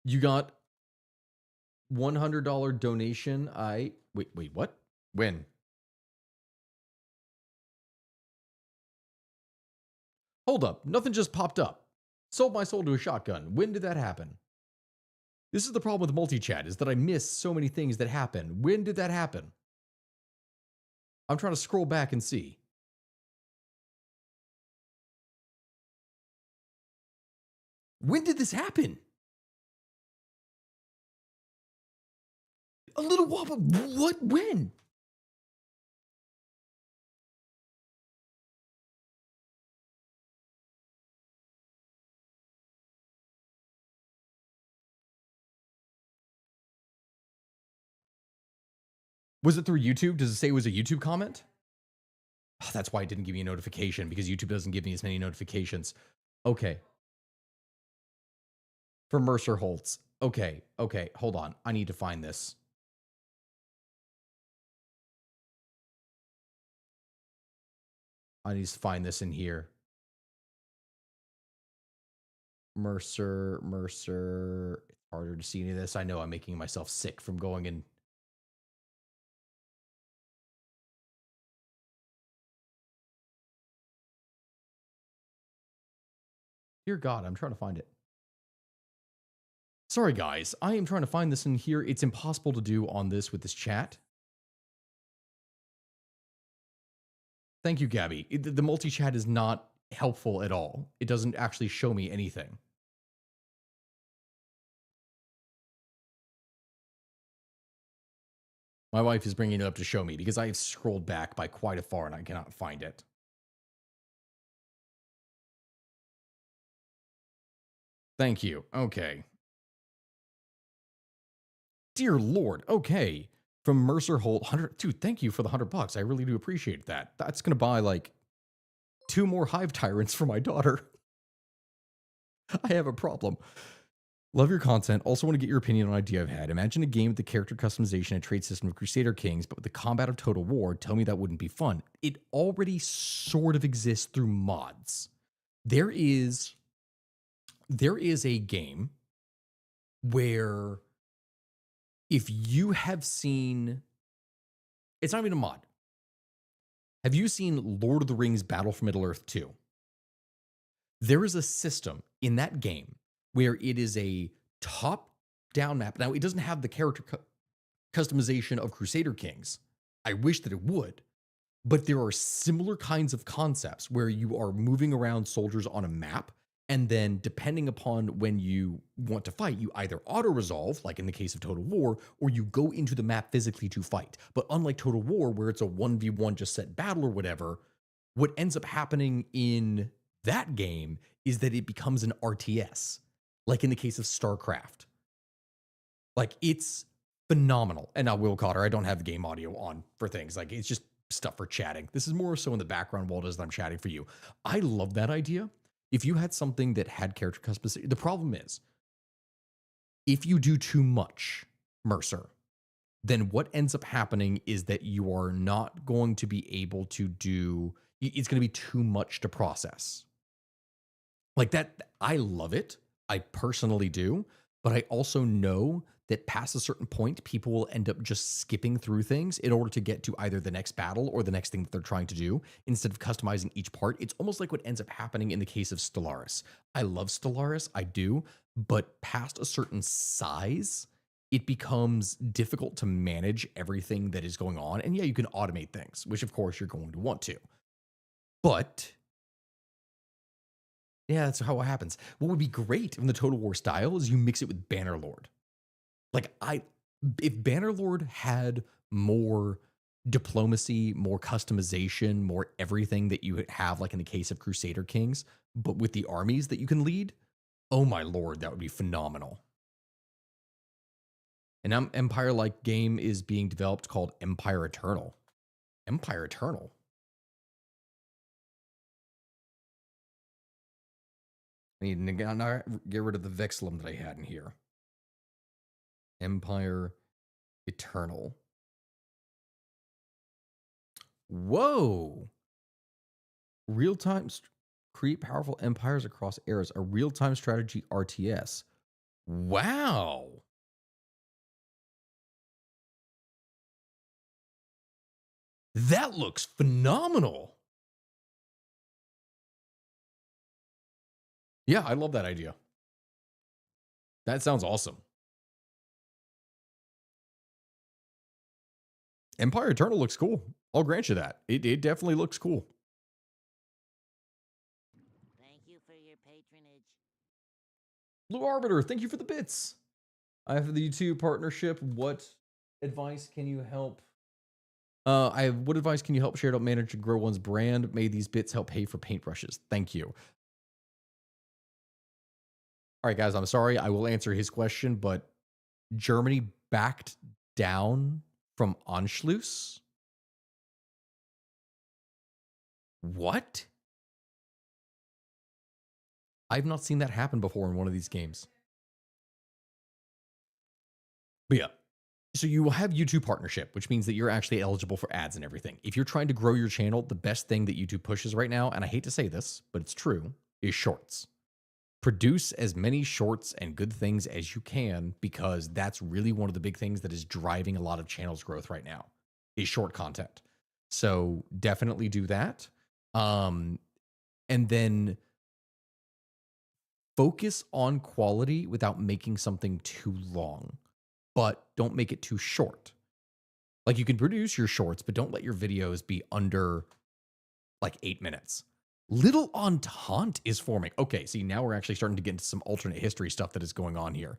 S1: You got $100 donation. Wait, what? When? Hold up. Nothing just popped up. Sold my soul to a shotgun. When did that happen? This is the problem with multi-chat, is that I miss so many things that happen. When did that happen? I'm trying to scroll back and see. When did this happen? A little while, but what? When? Was it through YouTube? Does it say it was a YouTube comment? Oh, that's why it didn't give me a notification, because YouTube doesn't give me as many notifications. Okay. For Mercer Holtz. Okay. Hold on. I need to find this. I need to find this in here. Mercer. It's harder to see any of this. I know I'm making myself sick from going and. Dear God, I'm trying to find it. Sorry, guys. I am trying to find this in here. It's impossible to do on this with this chat. Thank you, Gabby. The multi-chat is not helpful at all. It doesn't actually show me anything. My wife is bringing it up to show me because I've scrolled back by quite a far and I cannot find it. Thank you. Okay. Dear Lord. Okay. From Mercer Holt, 100. Dude, thank you for the $100. I really do appreciate that. That's going to buy like 2 more Hive Tyrants for my daughter. I have a problem. Love your content. Also want to get your opinion on an idea I've had. Imagine a game with the character customization and trade system of Crusader Kings, but with the combat of Total War. Tell me that wouldn't be fun. It already sort of exists through mods. There is a game where if you have seen, it's not even a mod. Have you seen Lord of the Rings Battle for Middle-earth 2? There is a system in that game where it is a top-down map. Now, it doesn't have the character customization of Crusader Kings. I wish that it would. But there are similar kinds of concepts where you are moving around soldiers on a map, and then depending upon when you want to fight, you either auto-resolve, like in the case of Total War, or you go into the map physically to fight. But unlike Total War, where it's a 1v1 just set battle or whatever, what ends up happening in that game is that it becomes an RTS, like in the case of StarCraft. Like, it's phenomenal. And now, Will Cotter, I don't have the game audio on for things. Like, it's just stuff for chatting. This is more so in the background while it is that I'm chatting for you. I love that idea. If you had something that had character customization, the problem is, if you do too much, Mercer, then what ends up happening is that you are not going to be able to do, it's going to be too much to process. Like that, I love it. I personally do. But I also know that past a certain point, people will end up just skipping through things in order to get to either the next battle or the next thing that they're trying to do instead of customizing each part. It's almost like what ends up happening in the case of Stellaris. I love Stellaris, I do, but past a certain size, it becomes difficult to manage everything that is going on. And yeah, you can automate things, which of course you're going to want to. But yeah, that's how it happens. What would be great in the Total War style is you mix it with Bannerlord. Like if Bannerlord had more diplomacy, more customization, more everything that you have, like in the case of Crusader Kings, but with the armies that you can lead, oh my lord, that would be phenomenal. An Empire-like game is being developed called Empire Eternal. Empire Eternal? I need to get rid of the Vexillum that I had in here. Empire Eternal. Whoa! Real-time create powerful empires across eras. A real-time strategy RTS. Wow! That looks phenomenal! Yeah, I love that idea. That sounds awesome. Empire Eternal looks cool. I'll grant you that. It definitely looks cool.
S4: Thank you for your patronage.
S1: Blue Arbiter, thank you for the bits. I have the YouTube partnership. What advice can you help? What advice can you help share to manage and grow one's brand? May these bits help pay for paintbrushes. Thank you. All right, guys, I'm sorry. I will answer his question, but Germany backed down from Anschluss? What? I've not seen that happen before in one of these games. But yeah. So you will have YouTube partnership, which means that you're actually eligible for ads and everything. If you're trying to grow your channel, the best thing that YouTube pushes right now, and I hate to say this, but it's true, is shorts. Produce as many shorts and good things as you can, because that's really one of the big things that is driving a lot of channels' growth right now, is short content. So definitely do that. And then focus on quality without making something too long, but don't make it too short. Like, you can produce your shorts, but don't let your videos be under like 8 minutes. Little Entente is forming. Okay, see, now we're actually starting to get into some alternate history stuff that is going on here.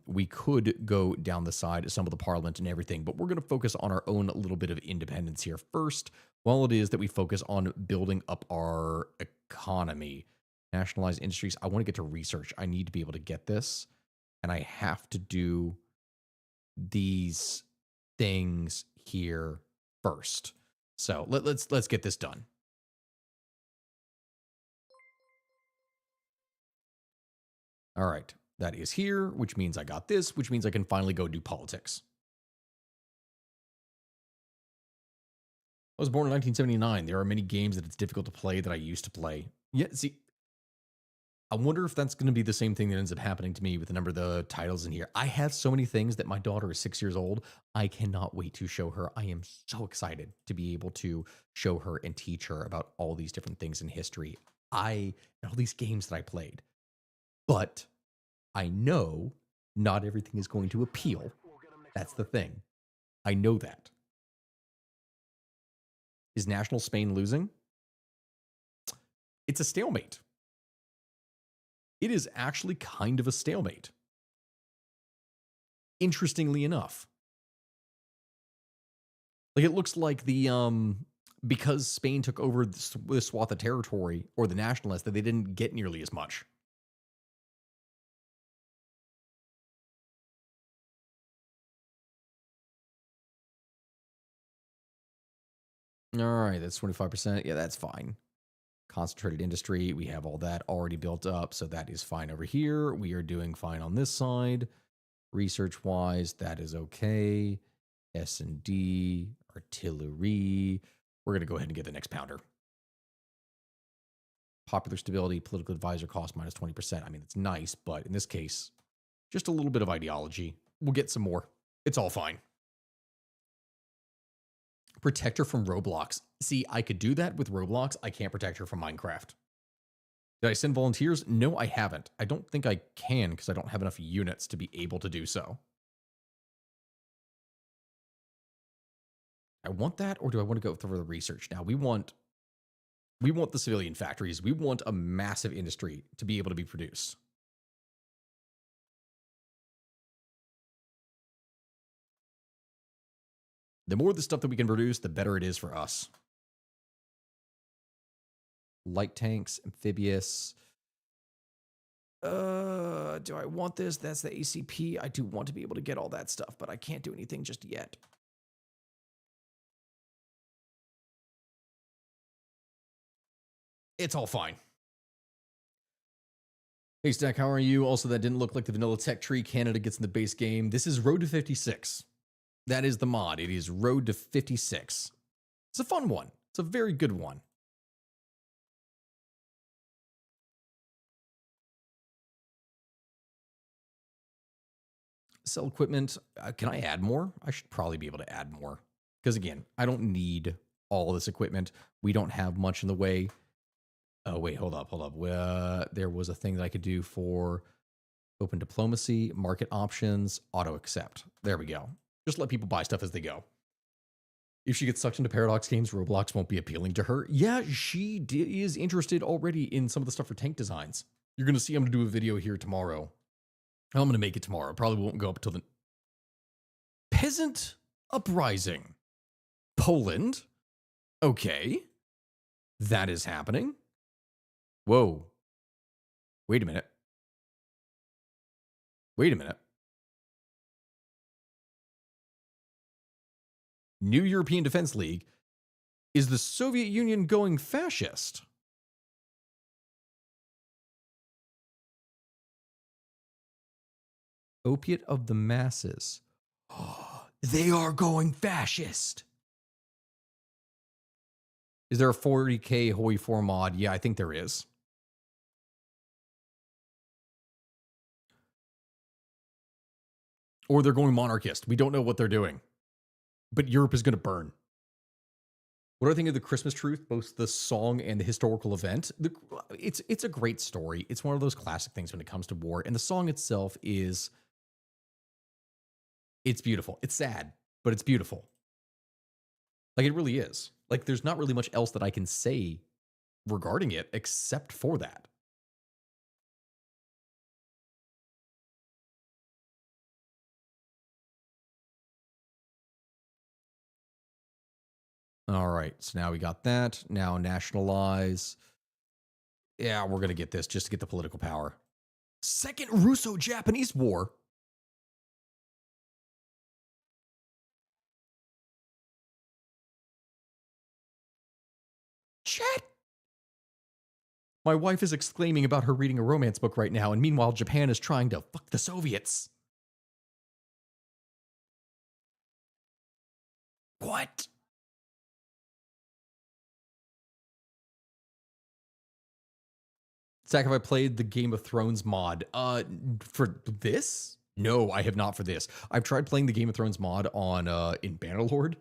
S1: We could go down the side of some of the Parliament and everything, but we're going to focus on our own little bit of independence here first, while it is that we focus on building up our economy. Nationalized industries. I want to get to research. I need to be able to get this, and I have to do these things here first. So let's get this done. All right, that is here, which means I got this, which means I can finally go do politics. I was born in 1979. There are many games that it's difficult to play that I used to play. Yeah, see, I wonder if that's going to be the same thing that ends up happening to me with a number of the titles in here. I have so many things that my daughter is 6 years old. I cannot wait to show her. I am so excited to be able to show her and teach her about all these different things in history. And all these games that I played. But I know not everything is going to appeal. That's the thing. I know that. Is National Spain losing? It's a stalemate. It is actually kind of a stalemate. Interestingly enough. Like, it looks like because Spain took over this swath of territory, or the nationalists, that they didn't get nearly as much. All right, that's 25%. Yeah, that's fine. Concentrated industry, we have all that already built up, so that is fine over here. We are doing fine on this side. Research-wise, that is okay. S&D, artillery. We're going to go ahead and get the next pounder. Popular stability, political advisor cost minus 20%. I mean, it's nice, but in this case, Just a little bit of ideology. We'll get some more. It's all fine. Protect her from Roblox. See, I could do that with Roblox. I can't protect her from Minecraft. Did I send volunteers? No, I haven't. I don't think I can because I don't have enough units to be able to do so. I want that, or do I want to go through the research now? We want the civilian factories. We want a massive industry to be able to be produced. The more of the stuff that we can produce, the better it is for us. Light tanks, amphibious. Do I want this? That's the ACP. I do want to be able to get all that stuff, but I can't do anything just yet. It's all fine. Hey, Stack, how are you? Also, that didn't look like the vanilla tech tree Canada gets in the base game. This is Road to 56. That is the mod. It is Road to 56. It's a fun one. It's a very good one. Sell equipment. Can I add more? I should probably be able to add more. Because again, I don't need all this equipment. We don't have much in the way. Oh, wait, hold up. There was a thing that I could do for open diplomacy, market options, auto accept. There we go. Just let people buy stuff as they go. If she gets sucked into Paradox games, Roblox won't be appealing to her. Yeah, she is interested already in some of the stuff for tank designs. You're going to see I'm going to do a video here tomorrow. I'm going to make it tomorrow. Probably won't go up till the Peasant Uprising. Poland. Okay. That is happening. Whoa. Wait a minute. New European Defense League. Is the Soviet Union going fascist? Opiate of the masses. Oh, they are going fascist. Is there a 40k Hoi 4 mod? Yeah, I think there is. Or they're going monarchist. We don't know what they're doing. But Europe is going to burn. What do I think of the Christmas Truth, both the song and the historical event? It's a great story. It's one of those classic things when it comes to war. And the song itself is... It's beautiful. It's sad, but it's beautiful. Like, it really is. Like, there's not really much else that I can say regarding it except for that. All right, so now we got that. Now nationalize. Yeah, we're going to get this just to get the political power. Second Russo-Japanese War. Chat. My wife is exclaiming about her reading a romance book right now, and meanwhile, Japan is trying to fuck the Soviets. What? Zach, have I played the Game of Thrones mod? For this? No, I have not for this. I've tried playing the Game of Thrones mod on in Bannerlord,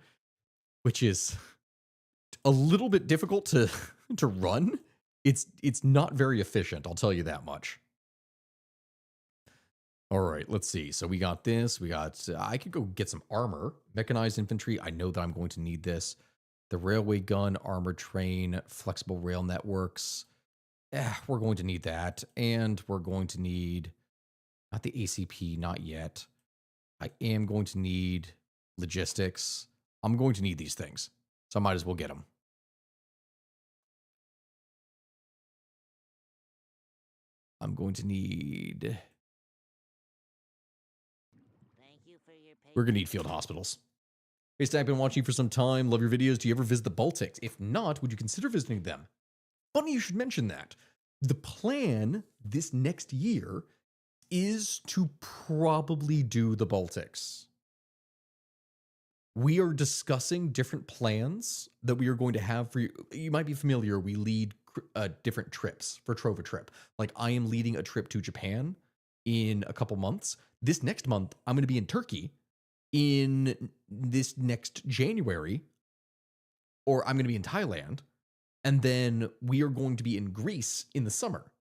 S1: which is a little bit difficult to to run. It's not very efficient, I'll tell you that much. All right, let's see. So we got this. We got, I could go get some armor. Mechanized infantry. I know that I'm going to need this. The railway gun, armored train, flexible rail networks. We're going to need that. And we're going to need, not the ACP, not yet. I am going to need logistics. I'm going to need these things. So I might as well get them. I'm going to need... We're going to need field hospitals. Hey, Stack, been watching you for some time. Love your videos. Do you ever visit the Baltics? If not, would you consider visiting them? Funny you should mention that. The plan this next year is to probably do the Baltics. We are discussing different plans that we are going to have for you. You might be familiar. We lead different trips for Trova Trip. Like, I am leading a trip to Japan. in a couple months. This next month, I'm going to be in Turkey. In this next January, or I'm going to be in Thailand. And then we are going to be in Greece in the summer.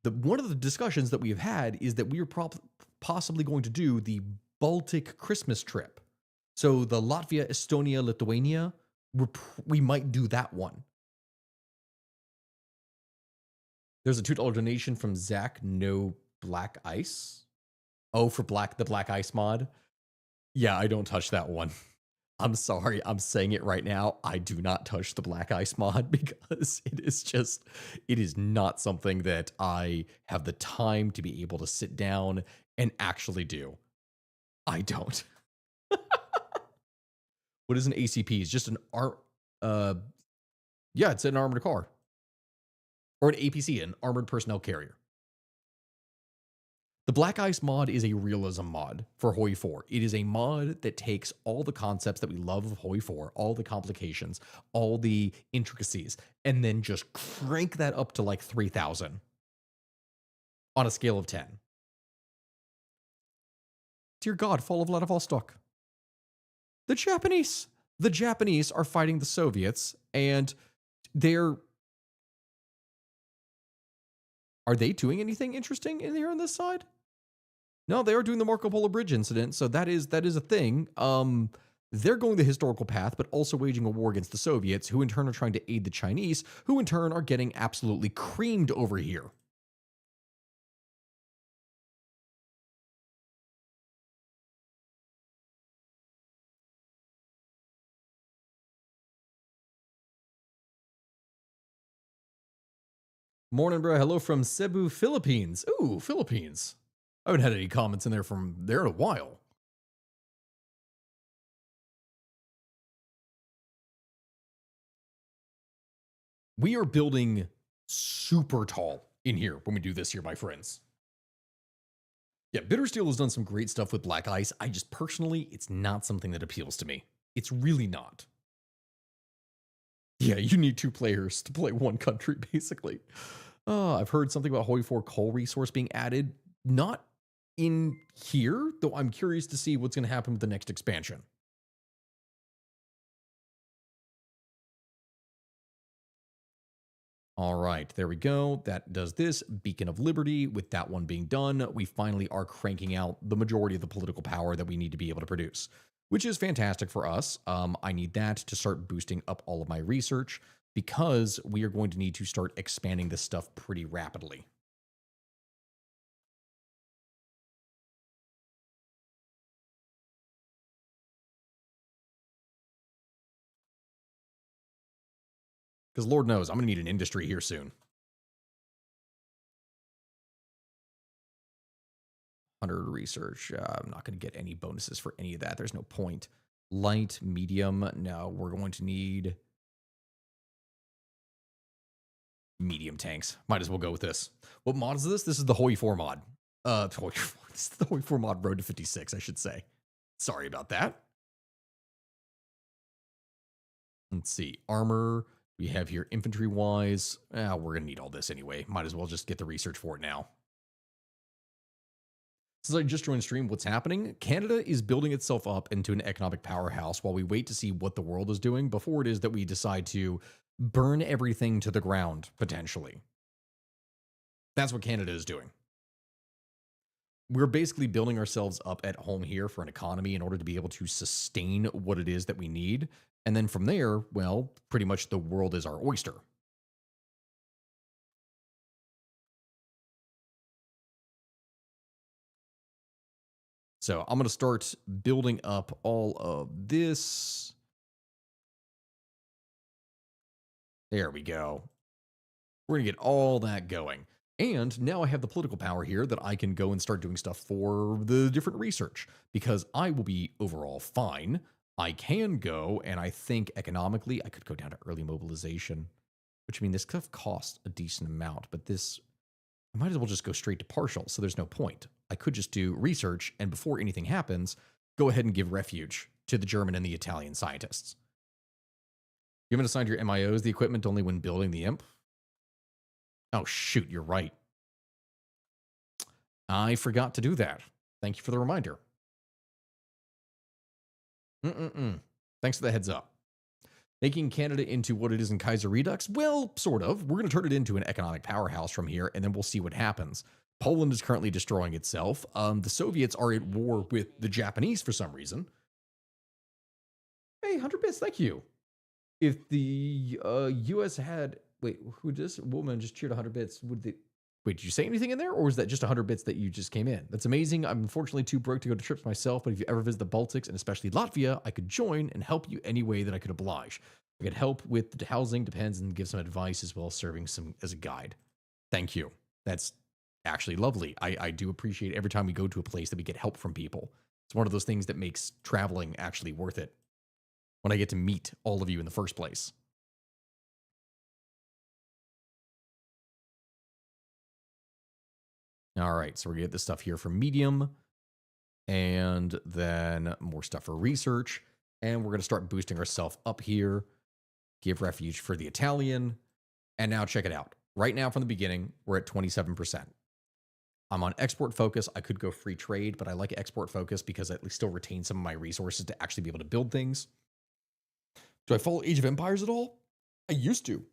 S1: One of the discussions that we have had is that we are possibly going to do the Baltic Christmas trip. So the Latvia, Estonia, Lithuania, we might do that one. There's a $2 donation from Zach, no black ice. Oh, for the black ice mod. Yeah, I don't touch that one. I'm sorry, I'm saying it right now. I do not touch the black ice mod because it is not something that I have the time to be able to sit down and actually do. I don't. What is an ACP? It's just it's an armored car. Or an APC, an armored personnel carrier. The Black Ice mod is a realism mod for Hoi 4. It is a mod that takes all the concepts that we love of Hoi 4, all the complications, all the intricacies, and then just crank that up to like 3,000 on a scale of 10. Dear God, fall of Vladivostok. The Japanese are fighting the Soviets, and are they doing anything interesting in here on this side? No, they are doing the Marco Polo Bridge incident, so that is a thing. They're going the historical path, but also waging a war against the Soviets, who in turn are trying to aid the Chinese, who in turn are getting absolutely creamed over here. Morning, bro. Hello from Cebu, Philippines. Ooh, Philippines. I haven't had any comments in there from there in a while. We are building super tall in here when we do this here, my friends. Yeah, Bittersteel has done some great stuff with Black Ice. I just personally, it's not something that appeals to me. It's really not. Yeah, you need 2 players to play one country, basically. I've heard something about Hoi 4 coal resource being added. Not in here, though I'm curious to see what's going to happen with the next expansion. All right, there we go. That does this. Beacon of Liberty. With that one being done, we finally are cranking out the majority of the political power that we need to be able to produce, which is fantastic for us. I need that to start boosting up all of my research because we are going to need to start expanding this stuff pretty rapidly. Because Lord knows, I'm going to need an industry here soon. 100 research. I'm not going to get any bonuses for any of that. There's no point. Light, medium. No, we're going to need medium tanks. Might as well go with this. What mod is this? This is the Hoi 4 mod. This is the Hoi 4 mod Road to 56, I should say. Sorry about that. Let's see. Armor. We have here infantry-wise. We're going to need all this anyway. Might as well just get the research for it now. Since I just joined stream, what's happening? Canada is building itself up into an economic powerhouse while we wait to see what the world is doing before it is that we decide to burn everything to the ground, potentially. That's what Canada is doing. We're basically building ourselves up at home here for an economy in order to be able to sustain what it is that we need. And then from there, well, pretty much the world is our oyster. So I'm going to start building up all of this. There we go. We're going to get all that going. And now I have the political power here that I can go and start doing stuff for the different research because I will be overall fine. I can go, and I think economically I could go down to early mobilization, which I mean, this could cost a decent amount, but this, I might as well just go straight to partial, so there's no point. I could just do research, and before anything happens, go ahead and give refuge to the German and the Italian scientists. You haven't assigned your MIOs the equipment only when building the imp? Oh, shoot, you're right. I forgot to do that. Thank you for the reminder. Thanks for the heads up. Making Canada into what it is in Kaiser Redux? Well, sort of. We're going to turn it into an economic powerhouse from here, and then we'll see what happens. Poland is currently destroying itself. The Soviets are at war with the Japanese for some reason. Hey, 100 bits, thank you. If the U.S. had... Wait, who just... Woman just cheered 100 bits. Would they... Wait, did you say anything in there, or was that just 100 bits that you just came in? That's amazing. I'm unfortunately too broke to go to trips myself, but if you ever visit the Baltics, and especially Latvia, I could join and help you any way that I could oblige. I could help with the housing, depends, and give some advice as well as serving some as a guide. Thank you. That's actually lovely. I do appreciate every time we go to a place that we get help from people. It's one of those things that makes traveling actually worth it when I get to meet all of you in the first place. All right, so we're going to get this stuff here for medium, and then more stuff for research, and we're going to start boosting ourselves up here, give refuge for the Italian, and now check it out. Right now from the beginning, we're at 27%. I'm on export focus. I could go free trade, but I like export focus because I still retain some of my resources to actually be able to build things. Do I follow Age of Empires at all? I used to.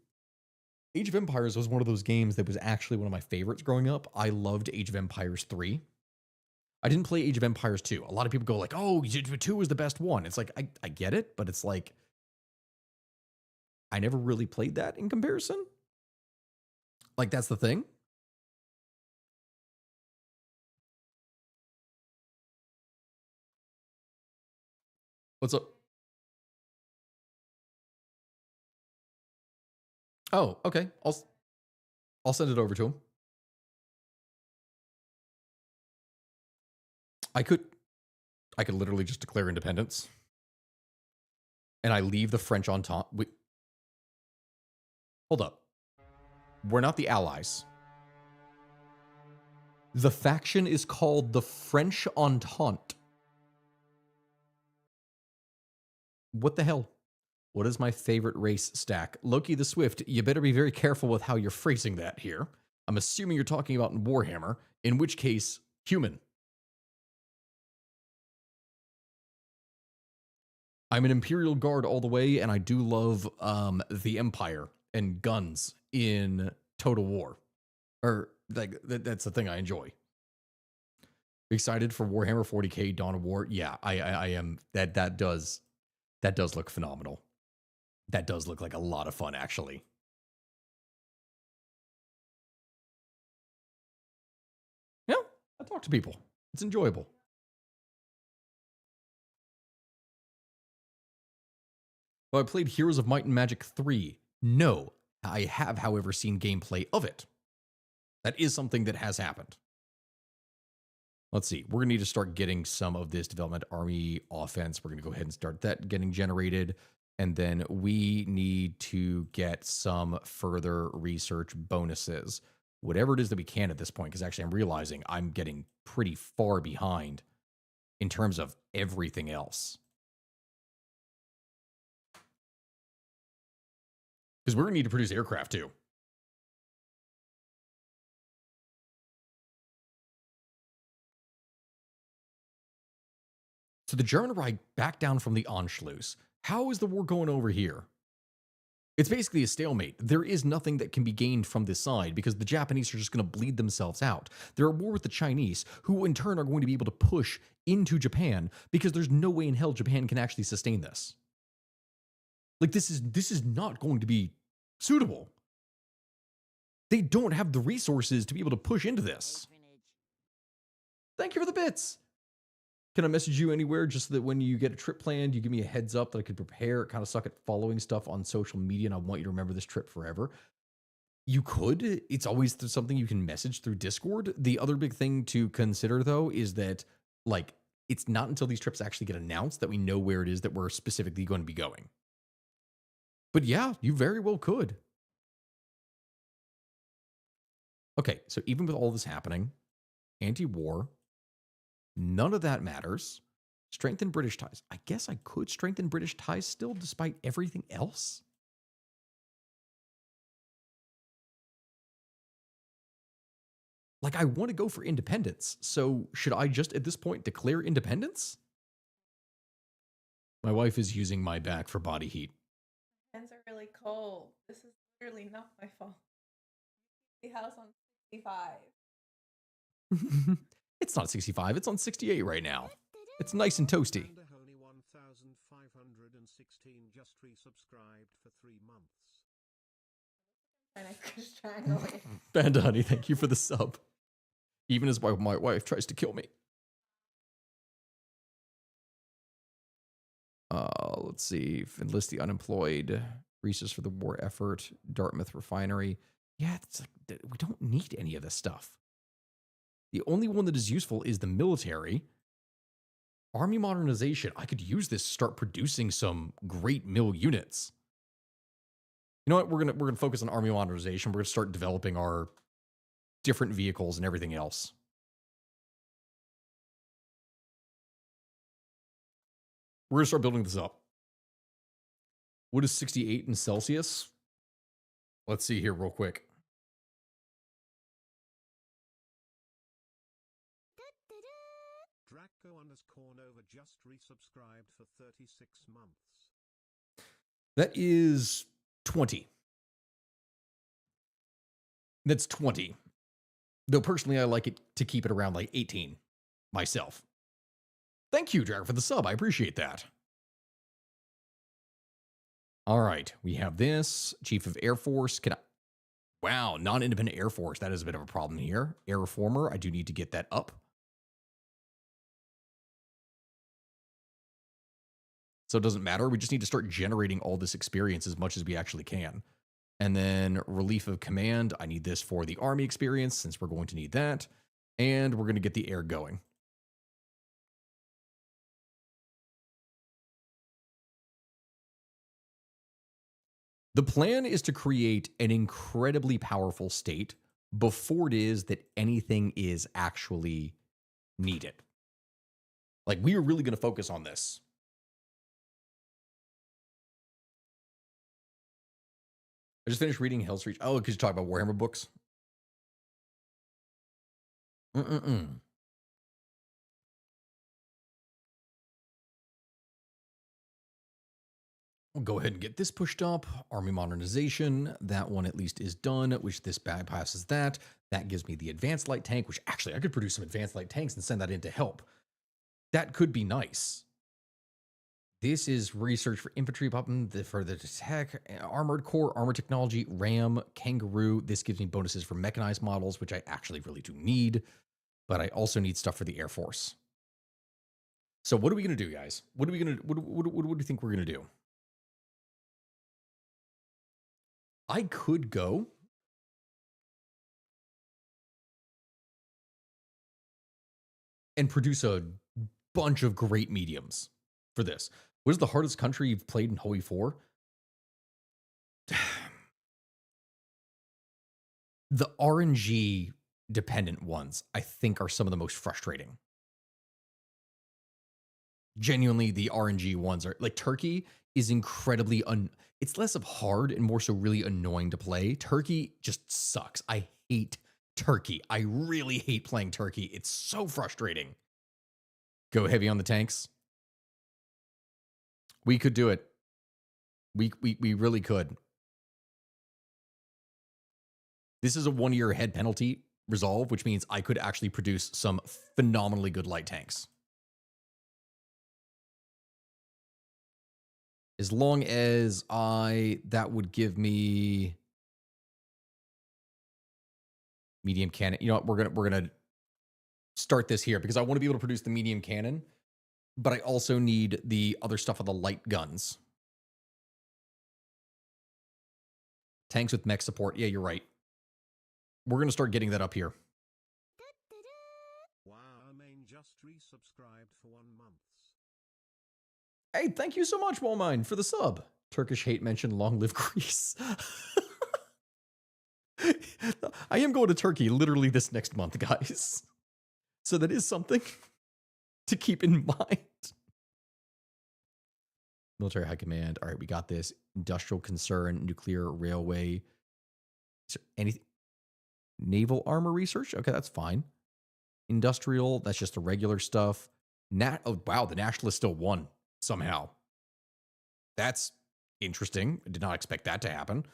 S1: Age of Empires was one of those games that was actually one of my favorites growing up. I loved Age of Empires 3. I didn't play Age of Empires 2. A lot of people go like, oh, 2 was the best one. It's like, I get it, but it's like, I never really played that in comparison. Like, that's the thing. What's up? Oh, okay. I'll send it over to him. I could literally just declare independence. And I leave the French Entente. Hold up. We're not the Allies. The faction is called the French Entente. What the hell? What is my favorite race stack? Loki the Swift, you better be very careful with how you're phrasing that here. I'm assuming you're talking about in Warhammer, in which case, human. I'm an Imperial Guard all the way, and I do love the Empire and guns in Total War. Or, like, that's the thing I enjoy. Excited for Warhammer 40k Dawn of War? Yeah, I am. That does look phenomenal. That does look like a lot of fun, actually. Yeah, I talk to people. It's enjoyable. Oh, I played Heroes of Might and Magic 3. No, I have, however, seen gameplay of it. That is something that has happened. Let's see. We're going to need to start getting some of this development army offense. We're going to go ahead and start that getting generated. And then we need to get some further research bonuses. Whatever it is that we can at this point, because actually I'm realizing I'm getting pretty far behind in terms of everything else. Because we're going to need to produce aircraft too. So the German Reich backed down from the Anschluss. How is the war going over here? It's basically a stalemate. There is nothing that can be gained from this side because the Japanese are just going to bleed themselves out. They're at war with the Chinese, who in turn are going to be able to push into Japan because there's no way in hell Japan can actually sustain this. Like, this is not going to be suitable. They don't have the resources to be able to push into this. Thank you for the bits. Can I message you anywhere just so that when you get a trip planned, you give me a heads up that I could prepare? Kind of suck at following stuff on social media, and I want you to remember this trip forever. You could. It's always something you can message through Discord. The other big thing to consider, though, is that, like, it's not until these trips actually get announced that we know where it is that we're specifically going to be going. But yeah, you very well could. Okay, so even with all this happening, anti-war, none of that matters. Strengthen British ties. I guess I could strengthen British ties still despite everything else. Like, I want to go for independence. So should I just at this point declare independence? My wife is using my back for body heat.
S3: Hands are really cold. This is literally not my fault. The house on 65.
S1: It's not 65, it's on 68 right now. It's nice and toasty.
S2: And only 1,516 just resubscribed for 3 months.
S3: Trying to strangle it.
S1: Panda Honey, thank you for the sub. Even as my wife tries to kill me. Let's see. Enlist the unemployed. Resource for the war effort. Dartmouth refinery. Yeah, it's like, we don't need any of this stuff. The only one that is useful is the military. Army modernization. I could use this to start producing some great mill units. You know what? We're gonna focus on army modernization. We're gonna start developing our different vehicles and everything else. We're gonna start building this up. What is 68 in Celsius? Let's see here real quick.
S2: Draco_Nova just resubscribed for 36 months.
S1: That is 20. That's 20. Though personally, I like it to keep it around like 18 myself. Thank you, Dragon, for the sub. I appreciate that. All right, we have this. Chief of Air Force. Wow, non-independent Air Force. That is a bit of a problem here. Air Reformer. I do need to get that up. So it doesn't matter. We just need to start generating all this experience as much as we actually can. And then Relief of Command. I need this for the Army experience since we're going to need that. And we're going to get the air going. The plan is to create an incredibly powerful state before it is that anything is actually needed. Like, we are really going to focus on this. I just finished reading Hell's Reach. Oh, because you talk about Warhammer books? We'll go ahead and get this pushed up. Army modernization. That one at least is done, which this bypasses that. That gives me the advanced light tank, which actually I could produce some advanced light tanks and send that in to help. That could be nice. This is research for infantry weapon, for the tech, armored core, armor technology, RAM, kangaroo. This gives me bonuses for mechanized models, which I actually really do need. But I also need stuff for the Air Force. So what are we going to do, guys? What do you think we're going to do? I could go and produce a bunch of great mediums for this. What is the hardest country you've played in Hoi 4? The RNG dependent ones, I think, are some of the most frustrating. Genuinely, the RNG ones are like Turkey is incredibly it's less of hard and more so really annoying to play. Turkey just sucks. I hate Turkey. I really hate playing Turkey. It's so frustrating. Go heavy on the tanks. We could do it. We really could. This is a 1-year head penalty resolve, which means I could actually produce some phenomenally good light tanks. As long as that would give me medium cannon. You know what? We're gonna start this here because I want to be able to produce the medium cannon, but I also need the other stuff of the light guns. Tanks with mech support. Yeah, you're right. We're gonna start getting that up here.
S2: Wow, Main just resubscribed for 1 month.
S1: Hey, thank you so much, Wallmine, for the sub. Turkish hate mentioned, long live Greece. I am going to Turkey literally this next month, guys. So that is something to keep in mind. Military High Command. All right, we got this. Industrial concern, nuclear railway. Is there anything? Naval armor research. Okay, that's fine. Industrial, that's just the regular stuff. Oh, wow, the Nationalists still won somehow. That's interesting. I did not expect that to happen,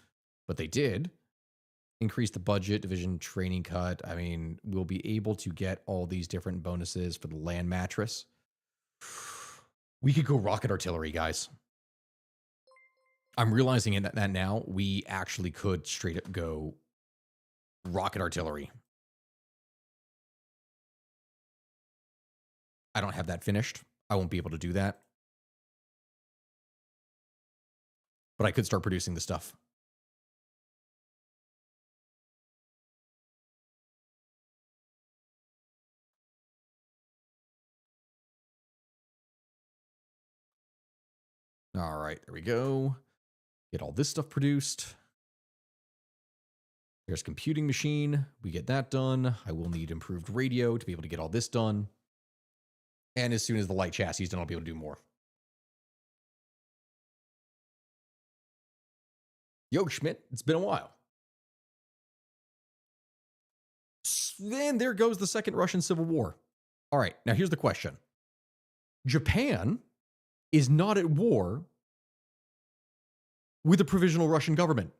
S1: but they did. Increase the budget, division training cut. I mean, we'll be able to get all these different bonuses for the land mattress. We could go rocket artillery, guys. I'm realizing that now we actually could straight up go rocket artillery. I don't have that finished. I won't be able to do that. But I could start producing the stuff. All right, there we go. Get all this stuff produced. There's computing machine. We get that done. I will need improved radio to be able to get all this done. And as soon as the light chassis is done, I'll be able to do more. Yo, Schmidt, it's been a while. Then there goes the Second Russian Civil War. All right, now here's the question. Japan is not at war with the Provisional Russian government.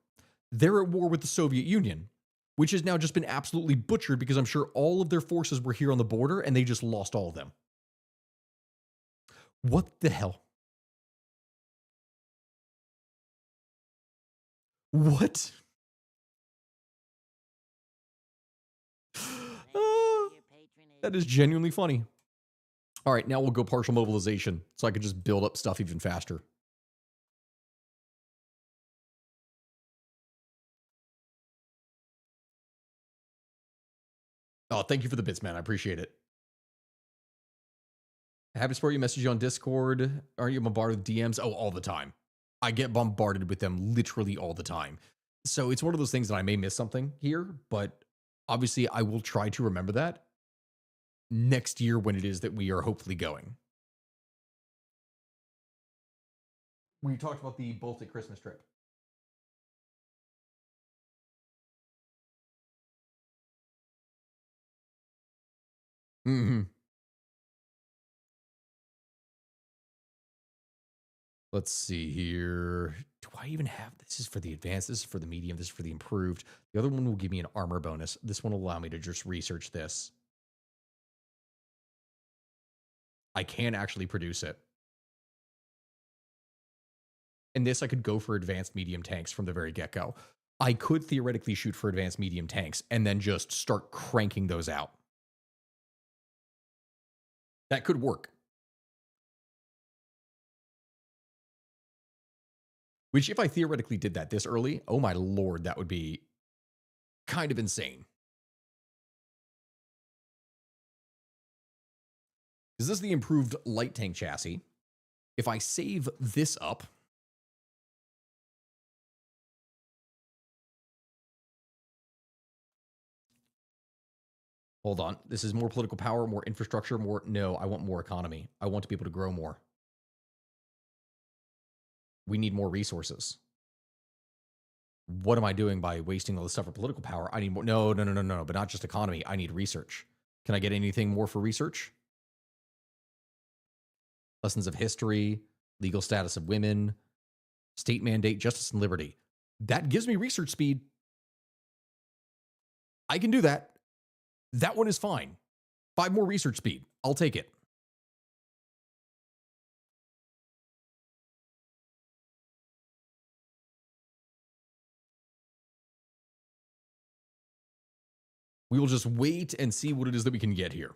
S1: They're at war with the Soviet Union, which has now just been absolutely butchered because I'm sure all of their forces were here on the border and they just lost all of them. What the hell? What? That is genuinely funny. All right, now we'll go partial mobilization so I could just build up stuff even faster. Oh, thank you for the bits, man. I appreciate it. Happy to support you. Message you on Discord. Are you bombarded with DMs? Oh, all the time. I get bombarded with them literally all the time. So it's one of those things that I may miss something here, but obviously I will try to remember that next year when it is that we are hopefully going. We talked about the Baltic Christmas trip. Mm-hmm. Let's see here. Do I even have, this is for the advanced, this is for the medium, this is for the improved. The other one will give me an armor bonus. This one will allow me to just research this. I can actually produce it. And this I could go for advanced medium tanks from the very get-go. I could theoretically shoot for advanced medium tanks and then just start cranking those out. That could work. Which, if I theoretically did that this early, oh my lord, that would be kind of insane. Is this the improved light tank chassis? If I save this up, hold on, this is more political power, more infrastructure, more, no, I want more economy. I want to be able to grow more. We need more resources. What am I doing by wasting all this stuff for political power? I need more. No, but not just economy. I need research. Can I get anything more for research? Lessons of history, legal status of women, state mandate, justice and liberty. That gives me research speed. I can do that. That one is fine. 5 more research speed. I'll take it. We will just wait and see what it is that we can get here.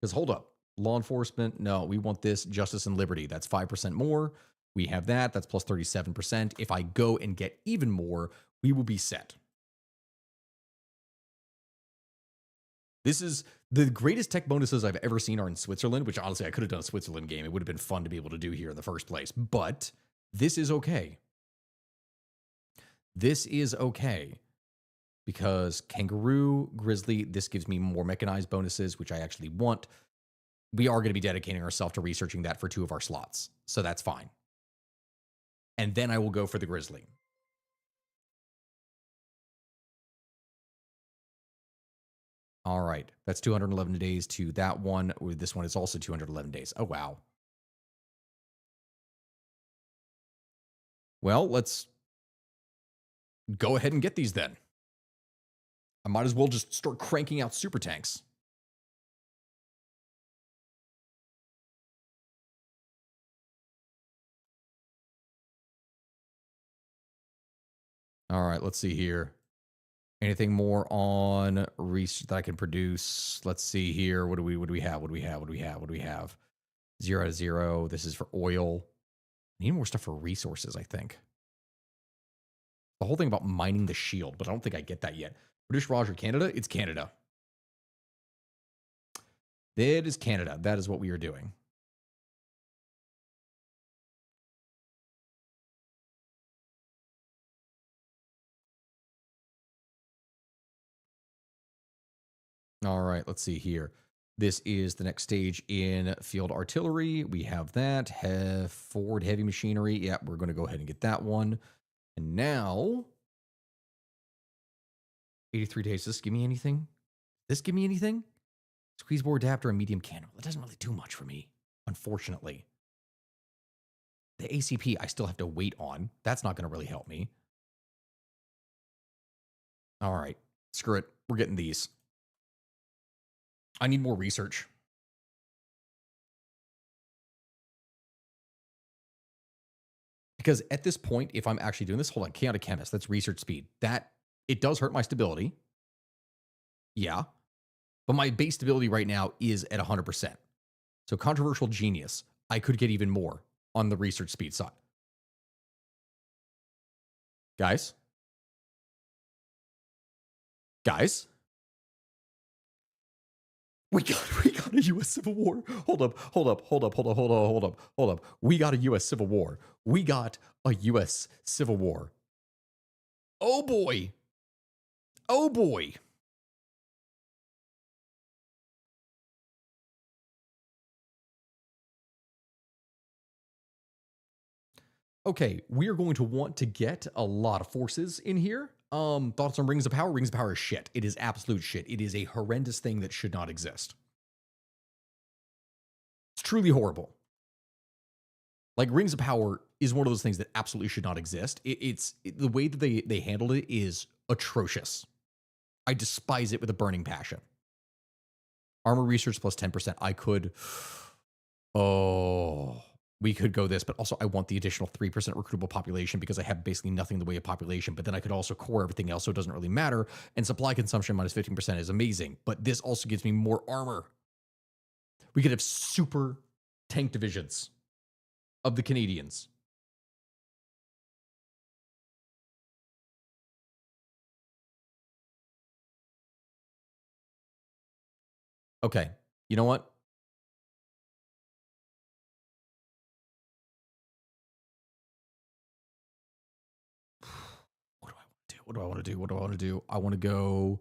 S1: Because hold up. Law enforcement, no, we want this. Justice and liberty, that's 5% more. We have that. That's plus 37%. If I go and get even more, we will be set. This is the greatest tech bonuses I've ever seen are in Switzerland, which honestly I could have done a Switzerland game. It would have been fun to be able to do here in the first place. But this is okay. This is okay. Because kangaroo, grizzly, this gives me more mechanized bonuses, which I actually want. We are going to be dedicating ourselves to researching that for 2 of our slots. So that's fine. And then I will go for the grizzly. All right. That's 211 days to that one. This one is also 211 days. Oh, wow. Well, let's go ahead and get these then. I might as well just start cranking out super tanks. All right, let's see here. Anything more on research that I can produce? Let's see here. What do we have? 0 out of 0. This is for oil. Need more stuff for resources, I think. The whole thing about mining the shield, but I don't think I get that yet. British Roger, Canada? It's Canada. It is Canada. That is what we are doing. All right, let's see here. This is the next stage in field artillery. We have that. Forward heavy machinery. Yeah, we're going to go ahead and get that one. And now, 83 days. Does this give me anything? This give me anything? Squeeze bore adapter and medium cannon. That doesn't really do much for me, unfortunately. The ACP I still have to wait on. That's not going to really help me. All right, screw it. We're getting these. I need more research. Because at this point, if I'm actually doing this, hold on, chaotic chemist, that's research speed. That, it does hurt my stability. Yeah. But my base stability right now is at 100%. So controversial genius, I could get even more on the research speed side. Guys? Guys? We got a U.S. Civil War. Hold up. We got a U.S. Civil War. We got a U.S. Civil War. Oh boy. Oh boy. Okay, we are going to want to get a lot of forces in here. Thoughts on Rings of Power? Rings of Power is shit. It is absolute shit. It is a horrendous thing that should not exist. It's truly horrible. Like, Rings of Power is one of those things that absolutely should not exist. The way that they handled it is atrocious. I despise it with a burning passion. Armor research plus 10%. I could... Oh... We could go this, but also I want the additional 3% recruitable population because I have basically nothing in the way of population, but then I could also core everything else, so it doesn't really matter. And supply consumption minus 15% is amazing, but this also gives me more armor. We could have super tank divisions of the Canadians. Okay, you know what? What do I want to do? I want to go...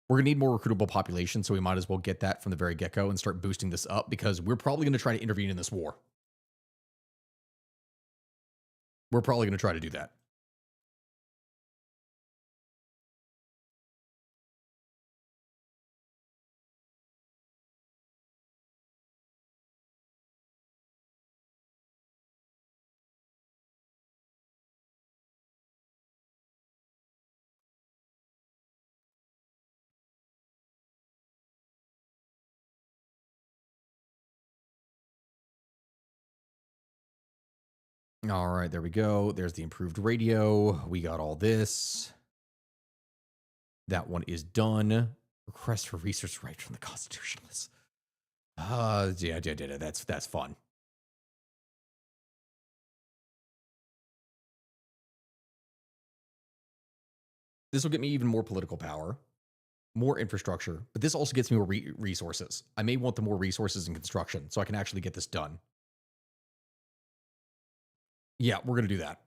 S1: We're going to need more recruitable population, so we might as well get that from the very get-go and start boosting this up because we're probably going to try to intervene in this war. We're probably going to try to do that. All right, there we go. There's the improved radio. We got all this. That one is done. Request for research right from the constitutionalists. Yeah. That's fun. This will get me even more political power, more infrastructure, but this also gets me more resources. I may want the more resources in construction so I can actually get this done. Yeah, we're going to do that.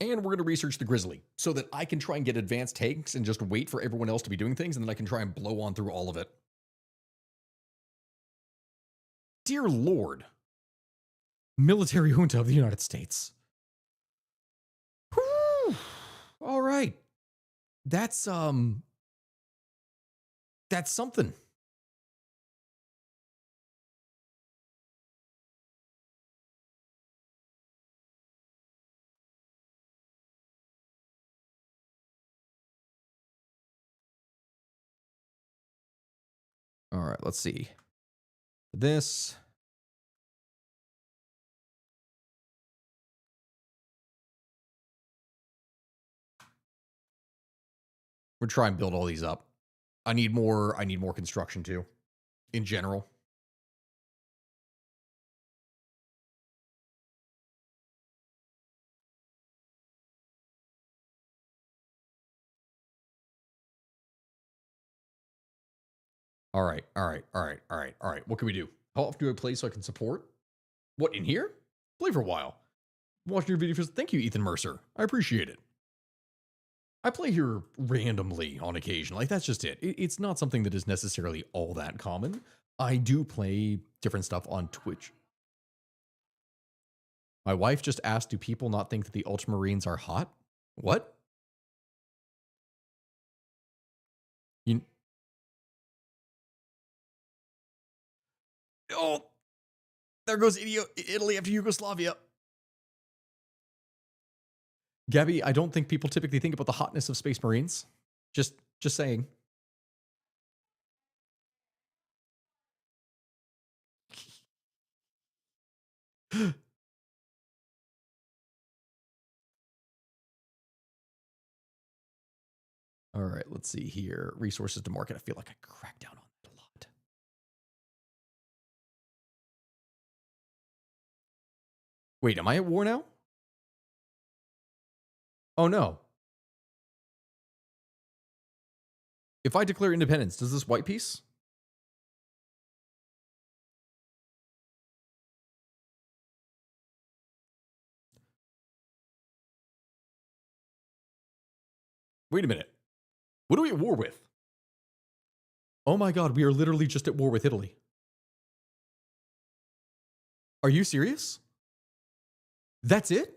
S1: And we're going to research the Grizzly so that I can try and get advanced tanks and just wait for everyone else to be doing things, and then I can try and blow on through all of it. Dear Lord. Military junta of the United States. All right. That's something. All right, let's see. This. We're trying to build all these up. I need more construction too, in general. All right. What can we do? How often do I play so I can support? What, in here? Play for a while. Watching your videos. Thank you, Ethan Mercer. I appreciate it. I play here randomly on occasion. Like, that's just it. It's not something that is necessarily all that common. I do play different stuff on Twitch. My wife just asked, do people not think that the Ultramarines are hot? What? Oh, there goes Italy after Yugoslavia. Gabby, I don't think people typically think about the hotness of Space Marines. Just saying. All right, let's see here. Resources to market. I feel like I cracked down on it a lot. Wait, am I at war now? Oh no. If I declare independence, does this white piece? Wait a minute. What are we at war with? Oh my god, we are literally just at war with Italy. Are you serious? That's it?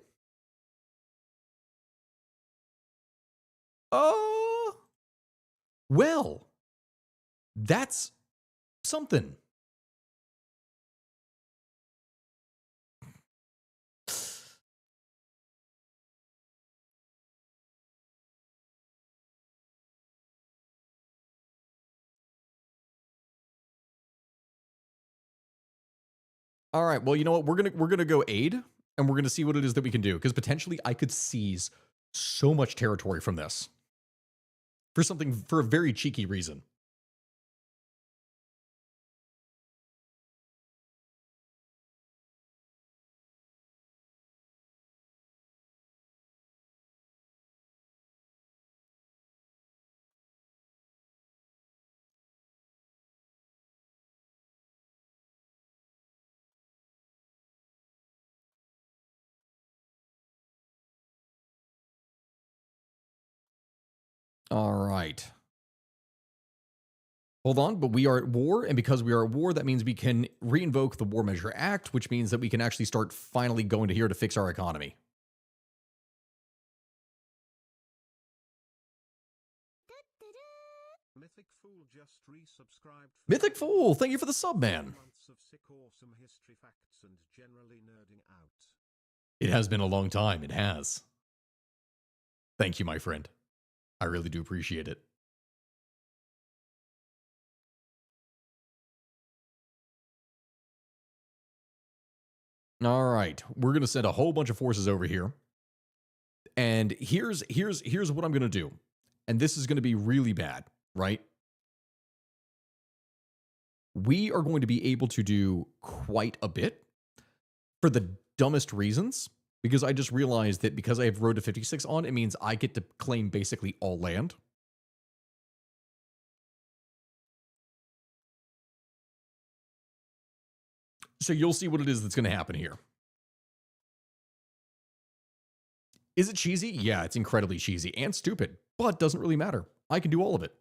S1: Well, that's something. All right, well, you know what? We're gonna go aid, and we're gonna see what it is that we can do, because potentially I could seize so much territory from this for a very cheeky reason. All right. Hold on, but we are at war, and because we are at war, that means we can reinvoke the War Measure Act, which means that we can actually start finally going to here to fix our economy.
S2: Mythic Fool just resubscribed.
S1: Mythic Fool, thank you for the sub, man.
S2: Months of sick, awesome history facts and generally nerding out.
S1: It has been a long time. It has. Thank you, my friend. I really do appreciate it. All right, we're gonna send a whole bunch of forces over here, and here's what I'm gonna do, and this is gonna be really bad, right? We are going to be able to do quite a bit for the dumbest reasons, because I just realized that because I have Road to 56 on, it means I get to claim basically all land. So you'll see what it is that's going to happen here. Is it cheesy? Yeah, it's incredibly cheesy and stupid, but doesn't really matter. I can do all of it.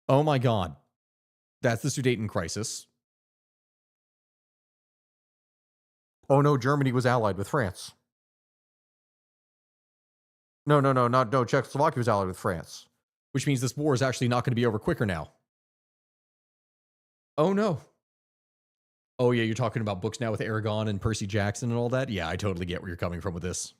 S1: Oh my god. That's the Sudeten crisis. Oh no, Germany was allied with France. No, Czechoslovakia was allied with France. Which means this war is actually not going to be over quicker now. Oh no. Oh yeah, you're talking about books now with Aragon and Percy Jackson and all that? Yeah, I totally get where you're coming from with this.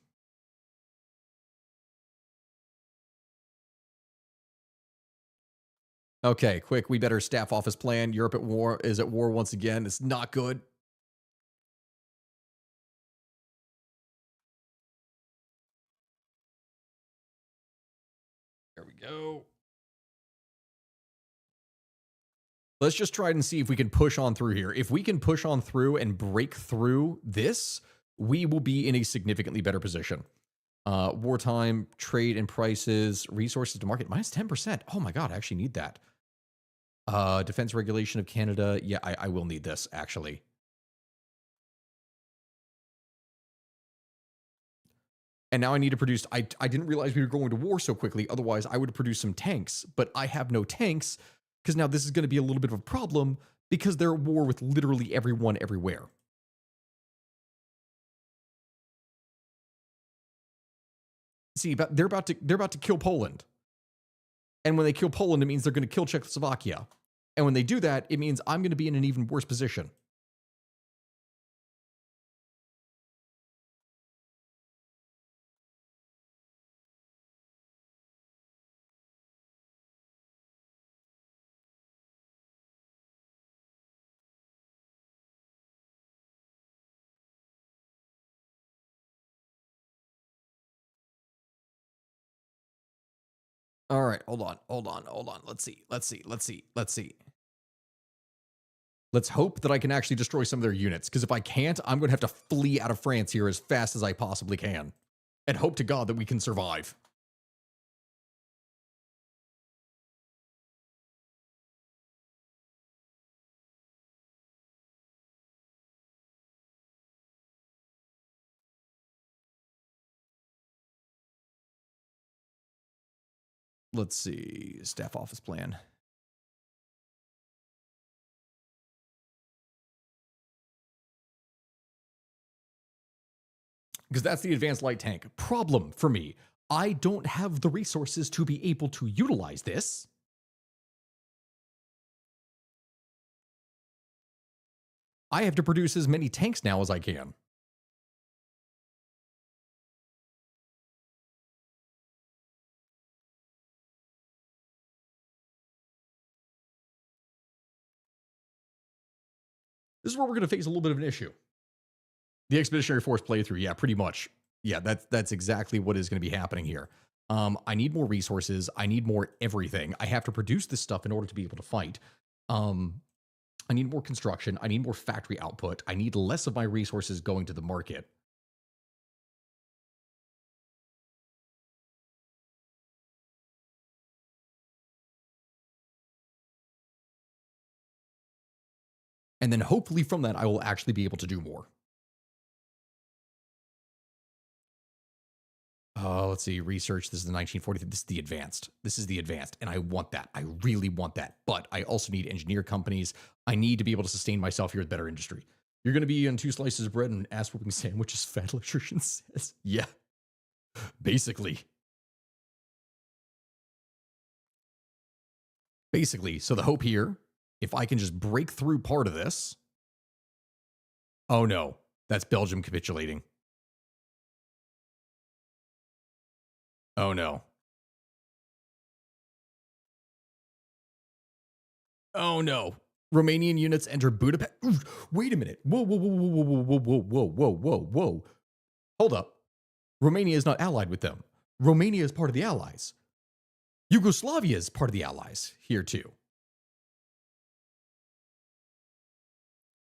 S1: Okay, quick, we better staff office plan. Europe is at war once again. It's not good. There we go. Let's just try and see if we can push on through here. If we can push on through and break through this, we will be in a significantly better position. Wartime, trade and prices, resources to market, minus 10%. Oh my God, I actually need that. Defense regulation of Canada. Yeah, I will need this, actually. And now I need to produce... I didn't realize we were going to war so quickly. Otherwise, I would have produced some tanks. But I have no tanks, because now this is going to be a little bit of a problem, because they're at war with literally everyone everywhere. See, but they're about to kill Poland. And when they kill Poland, it means they're going to kill Czechoslovakia. And when they do that, it means I'm going to be in an even worse position. All right, hold on. Let's see. Let's hope that I can actually destroy some of their units, because if I can't, I'm going to have to flee out of France here as fast as I possibly can. And hope to God that we can survive. Let's see. Staff office plan. Because that's the advanced light tank. Problem for me. I don't have the resources to be able to utilize this. I have to produce as many tanks now as I can. This is where we're going to face a little bit of an issue. The Expeditionary Force playthrough, yeah, pretty much. Yeah, that's exactly what is going to be happening here. I need more resources. I need more everything. I have to produce this stuff in order to be able to fight. I need more construction. I need more factory output. I need less of my resources going to the market. And then hopefully from that, I will actually be able to do more. Let's see, research. This is the 1943. This is the advanced. This is the advanced. And I want that. I really want that. But I also need engineer companies. I need to be able to sustain myself here with better industry. You're going to be on 2 slices of bread and ass whooping sandwiches, Fat Electrician says. Yeah. Basically. So the hope here, if I can just break through part of this. Oh no, that's Belgium capitulating. Oh no. Oh no. Romanian units enter Budapest. Wait a minute. Whoa. Hold up. Romania is not allied with them. Romania is part of the Allies. Yugoslavia is part of the Allies here too.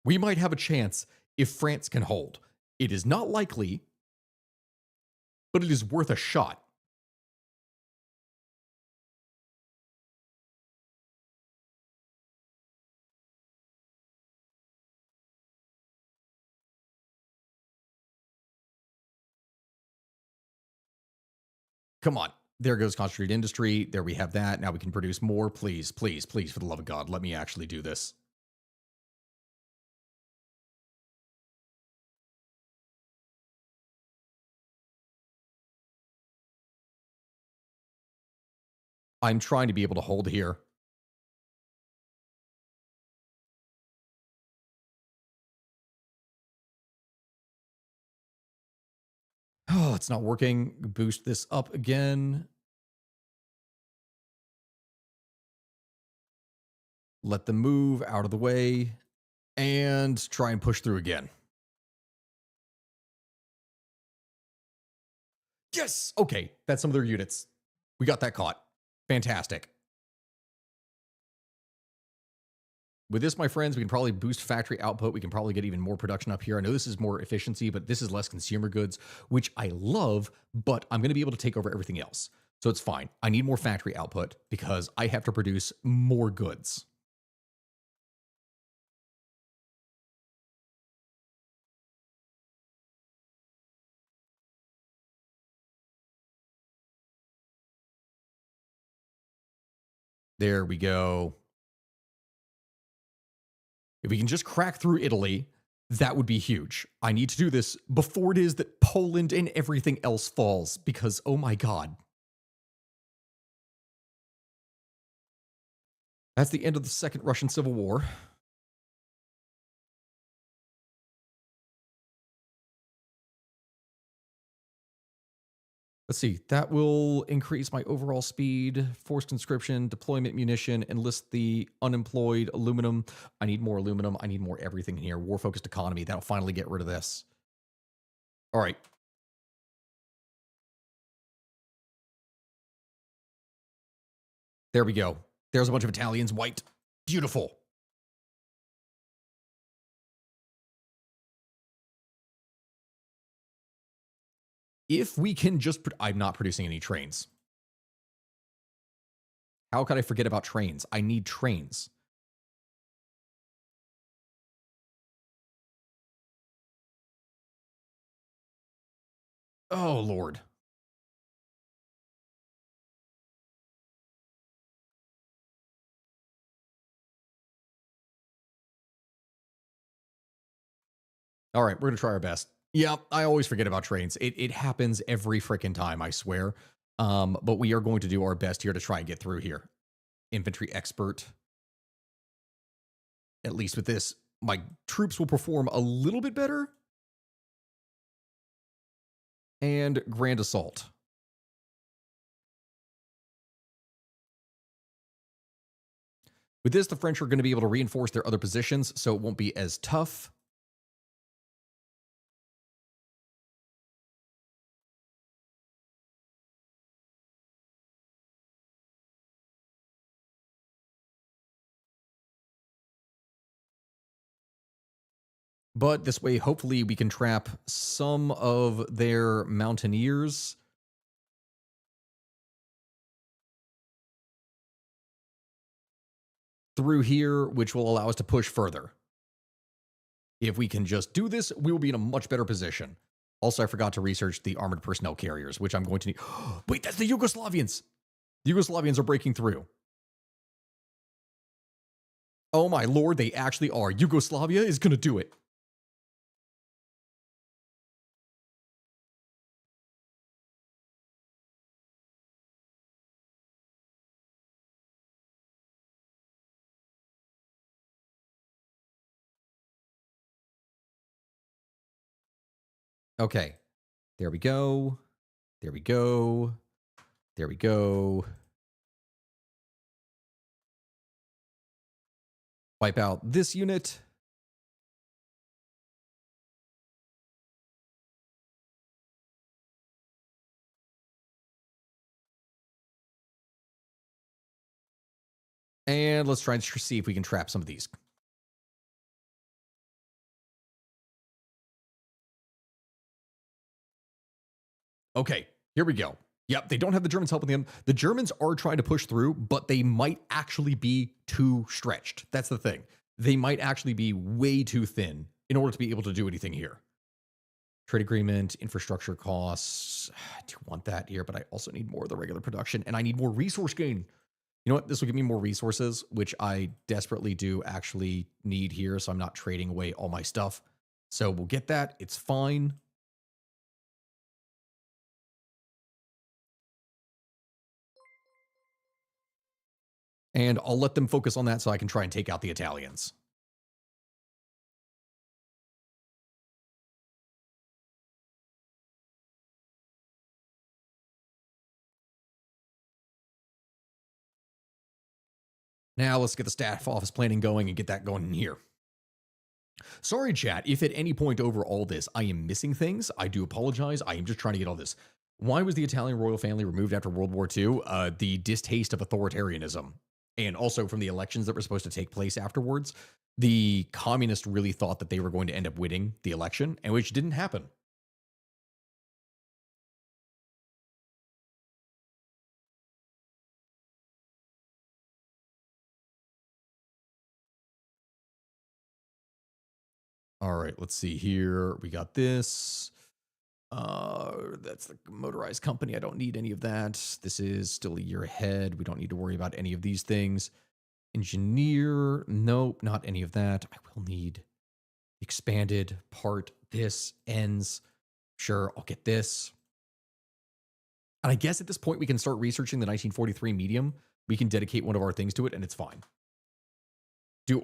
S1: We might have a chance if France can hold. It is not likely, but it is worth a shot. Come on. There goes concentrated industry. There we have that. Now we can produce more. Please, for the love of God, let me actually do this. I'm trying to be able to hold here. Oh, it's not working. Boost this up again. Let them move out of the way and try and push through again. Yes! Okay, that's some of their units. We got that caught. Fantastic. With this, my friends, we can probably boost factory output. We can probably get even more production up here. I know this is more efficiency, but this is less consumer goods, which I love, but I'm going to be able to take over everything else. So it's fine. I need more factory output because I have to produce more goods. There we go. If we can just crack through Italy, that would be huge. I need to do this before it is that Poland and everything else falls, because oh my god. That's the end of the Second Russian Civil War. Let's see, that will increase my overall speed, forced conscription, deployment munition, enlist the unemployed, aluminum. I need more aluminum. I need more everything here. War-focused economy. That'll finally get rid of this. All right. There we go. There's a bunch of Italians. White. Beautiful. If we can just... I'm not producing any trains. How could I forget about trains? I need trains. Oh, Lord. All right, we're going to try our best. Yeah, I always forget about trains. It happens every freaking time, I swear. But we are going to do our best here to try and get through here. Infantry expert. At least with this, my troops will perform a little bit better. And grand assault. With this, the French are going to be able to reinforce their other positions, so it won't be as tough. But this way, hopefully, we can trap some of their mountaineers through here, which will allow us to push further. If we can just do this, we will be in a much better position. Also, I forgot to research the armored personnel carriers, which I'm going to need. Wait, that's the Yugoslavians! The Yugoslavians are breaking through. Oh my lord, they actually are. Yugoslavia is going to do it. Okay. There we go. There we go. There we go. Wipe out this unit. And let's try and see if we can trap some of these. Okay, here we go. Yep, they don't have the Germans helping them. The Germans are trying to push through, but they might actually be too stretched. That's the thing. They might actually be way too thin in order to be able to do anything here. Trade agreement, infrastructure costs. I do want that here, but I also need more of the regular production, and I need more resource gain. You know what? This will give me more resources, which I desperately do actually need here, so I'm not trading away all my stuff. So we'll get that. It's fine. And I'll let them focus on that so I can try and take out the Italians. Now let's get the staff office planning going and get that going in here. Sorry, chat, if at any point over all this I am missing things, I do apologize. I am just trying to get all this. Why was the Italian royal family removed after World War II? The distaste of authoritarianism. And also from the elections that were supposed to take place afterwards, the communists really thought that they were going to end up winning the election, and which didn't happen. All right, let's see here. We got this. That's the motorized company. I don't need any of that. This is still a year ahead. We don't need to worry about any of these things. Engineer, nope, not any of that. I will need expanded part. This ends. Sure, I'll get this. And I guess at this point we can start researching the 1943 medium. We can dedicate one of our things to it, and it's fine. Do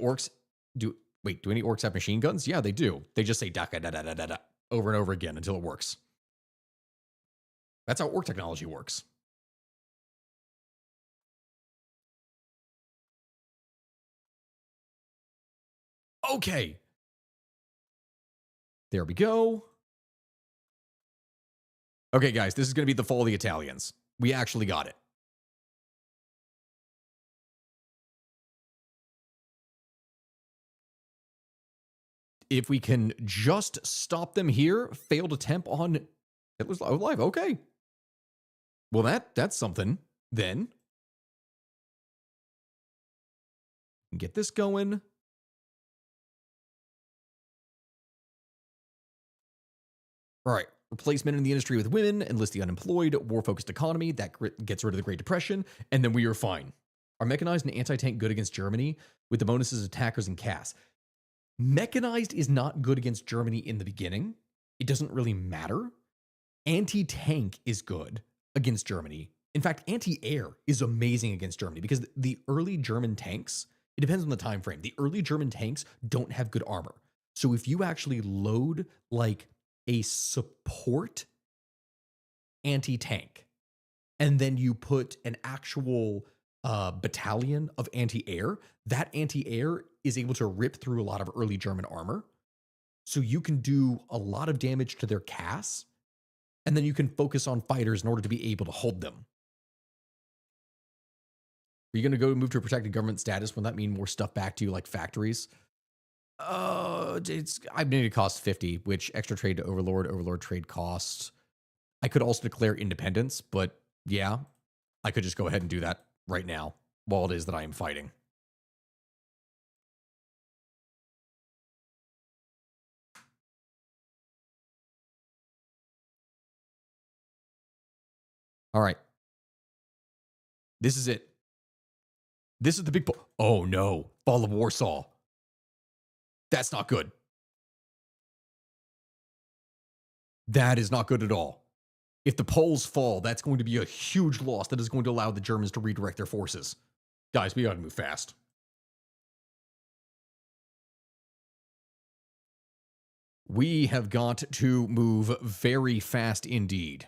S1: any orcs have machine guns? Yeah, they do. They just say da da da da da da over and over again until it works. That's how orc technology works. Okay. There we go. Okay, guys, this is going to be the fall of the Italians. We actually got it. If we can just stop them here, failed attempt on Hitler's life. Okay. Well, that's something then. Get this going. All right. Replacement in the industry with women, enlist the unemployed, war-focused economy, that gets rid of the Great Depression, and then we are fine. Are mechanized and anti-tank good against Germany with the bonuses of attackers and CAS? Mechanized is not good against Germany in the beginning. It doesn't really matter. Anti-tank is good against Germany. In fact, anti-air is amazing against Germany because the early German tanks, it depends on the time frame. The early German tanks don't have good armor. So if you actually load like a support anti-tank and then you put an actual battalion of anti-air, that anti-air is able to rip through a lot of early German armor. So you can do a lot of damage to their CAS, and then you can focus on fighters in order to be able to hold them. Are you going to go move to a protected government status? Will that mean more stuff back to you, like factories? I need to cost 50, which extra trade to Overlord trade costs. I could also declare independence, but yeah, I could just go ahead and do that right now while it is that I am fighting. All right. This is it. This is the big oh no, fall of Warsaw. That's not good. That is not good at all. If the Poles fall, that's going to be a huge loss that is going to allow the Germans to redirect their forces. Guys, we gotta move fast. We have got to move very fast indeed.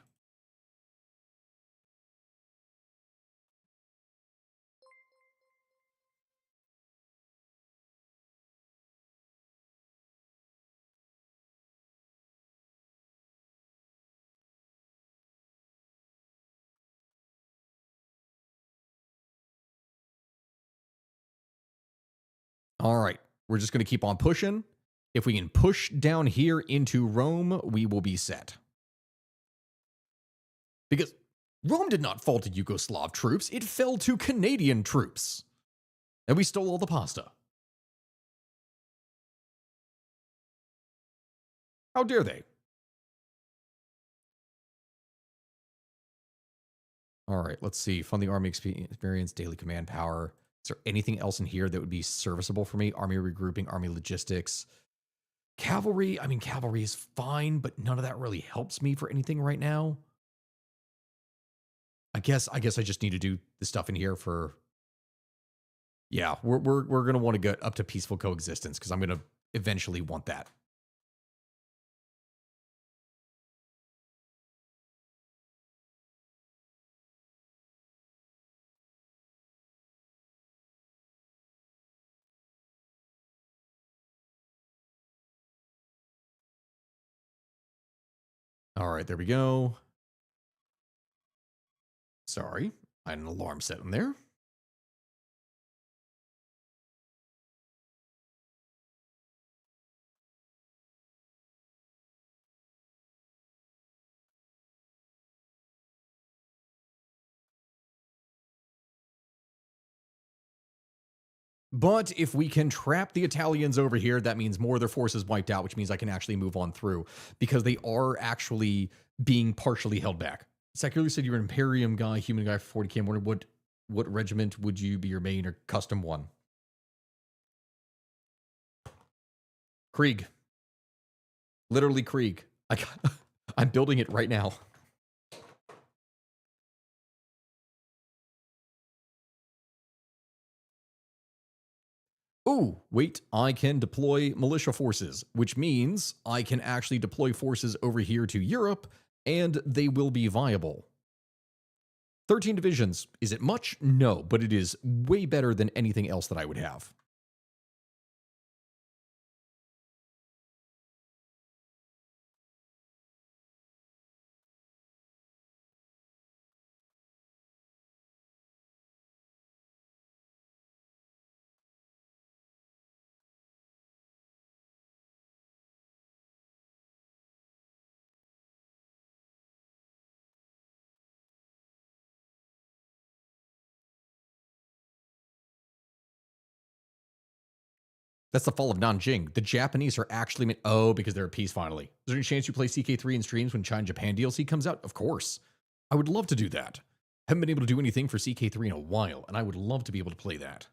S1: All right, we're just going to keep on pushing. If we can push down here into Rome, we will be set. Because Rome did not fall to Yugoslav troops, it fell to Canadian troops. And we stole all the pasta. How dare they? All right, let's see. Fund the army experience, daily command power. Is there anything else in here that would be serviceable for me? Army regrouping, army logistics. Cavalry, I mean, cavalry is fine, but none of that really helps me for anything right now. I guess I just need to do the stuff in here for Yeah, we're gonna want to get up to peaceful coexistence because I'm gonna eventually want that. All right, there we go. Sorry, I had an alarm set in there. But if we can trap the Italians over here, that means more of their forces wiped out, which means I can actually move on through because they are actually being partially held back. Secular said you're an Imperium guy, human guy for 40k. I'm wondering what regiment would you be your main or custom one? Krieg. Literally Krieg. I'm building it right now. Oh, wait, I can deploy militia forces, which means I can actually deploy forces over here to Europe, and they will be viable. 13 divisions. Is it much? No, but it is way better than anything else that I would have. That's the fall of Nanjing. The Japanese are actually because they're at peace finally. Is there any chance you play CK3 in streams when China Japan DLC comes out? Of course. I would love to do that. Haven't been able to do anything for CK3 in a while, and I would love to be able to play that.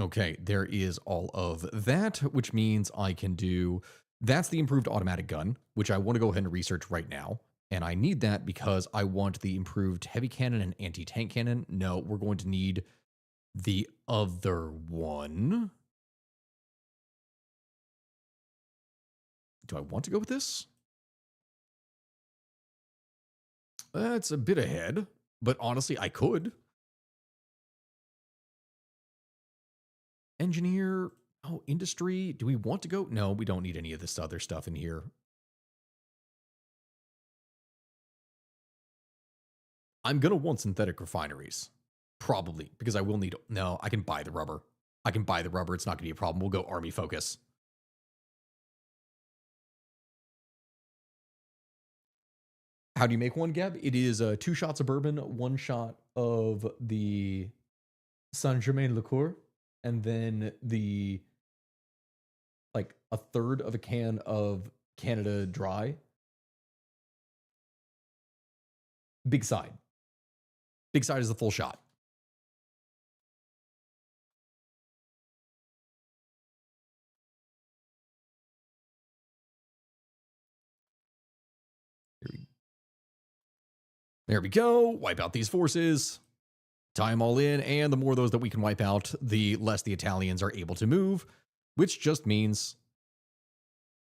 S1: Okay, there is all of that, which means I can do. That's the improved automatic gun, which I want to go ahead and research right now. And I need that because I want the improved heavy cannon and anti-tank cannon. No, we're going to need the other one. Do I want to go with this? That's a bit ahead, but honestly, I could. Engineer. Oh, industry. Do we want to go? No, we don't need any of this other stuff in here. I'm going to want synthetic refineries. Probably, because I will need. No, I can buy the rubber. I can buy the rubber. It's not going to be a problem. We'll go army focus. How do you make one, Gab? It is 2 shots of bourbon, 1 shot of the Saint Germain liqueur, and then like a third of a can of Canada Dry. Big side. Big side is the full shot. There we go. Wipe out these forces. Tie them all in, and the more of those that we can wipe out, the less the Italians are able to move, which just means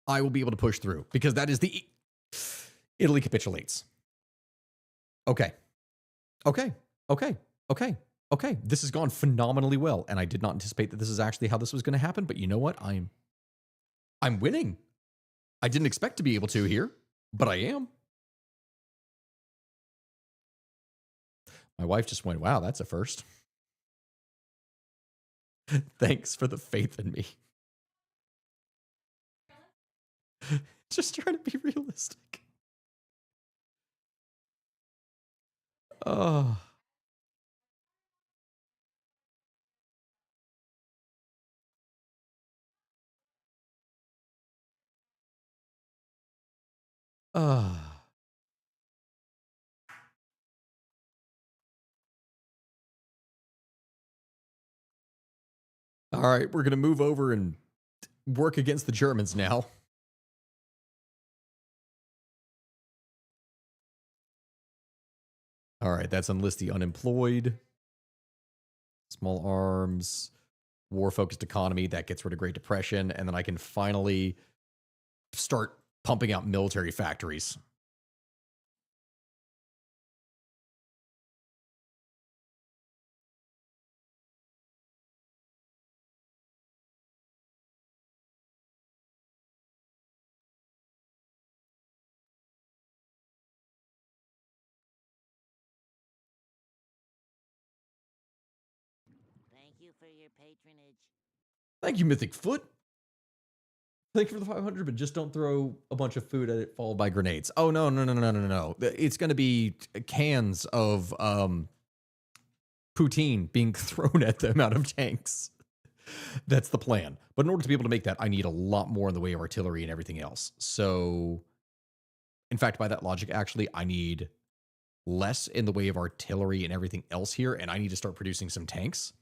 S1: I will be able to push through, because that is the... Italy capitulates. Okay. Okay. Okay. Okay. Okay. This has gone phenomenally well, and I did not anticipate that this is actually how this was going to happen, but you know what? I'm winning. I didn't expect to be able to here, but I am. My wife just went, wow, that's a first. Thanks for the faith in me. Just trying to be realistic. Oh. All right, we're going to move over and work against the Germans now. All right, that's enlist the unemployed. Small arms, war-focused economy, that gets rid of Great Depression, and then I can finally start pumping out military factories.
S4: Thank you for your patronage.
S1: Thank you, Mythic Foot. Thank you for the 500, but just don't throw a bunch of food at it followed by grenades. Oh, no, no, no, no, no, no, no. It's going to be cans of poutine being thrown at them out of tanks. That's the plan. But in order to be able to make that, I need a lot more in the way of artillery and everything else. So, in fact, by that logic, actually, I need less in the way of artillery and everything else here, and I need to start producing some tanks.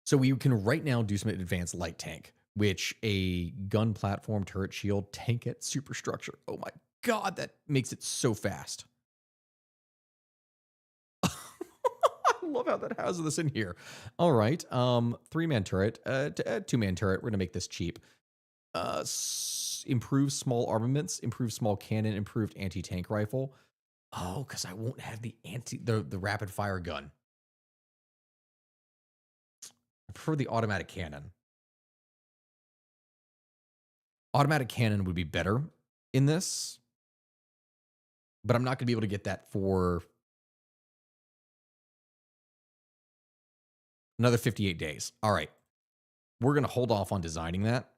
S1: So we can right now do some advanced light tank, which a gun platform, turret shield, tank at superstructure. Oh my god, that makes it so fast. I love how that houses this in here. All right, 3-man turret, 2-man turret. We're gonna make this cheap. Improve small armaments, improve small cannon, improved anti-tank rifle. Oh, because I won't have the rapid fire gun. I prefer the automatic cannon. Automatic cannon would be better in this, but I'm not going to be able to get that for another 58 days. All right. We're going to hold off on designing that,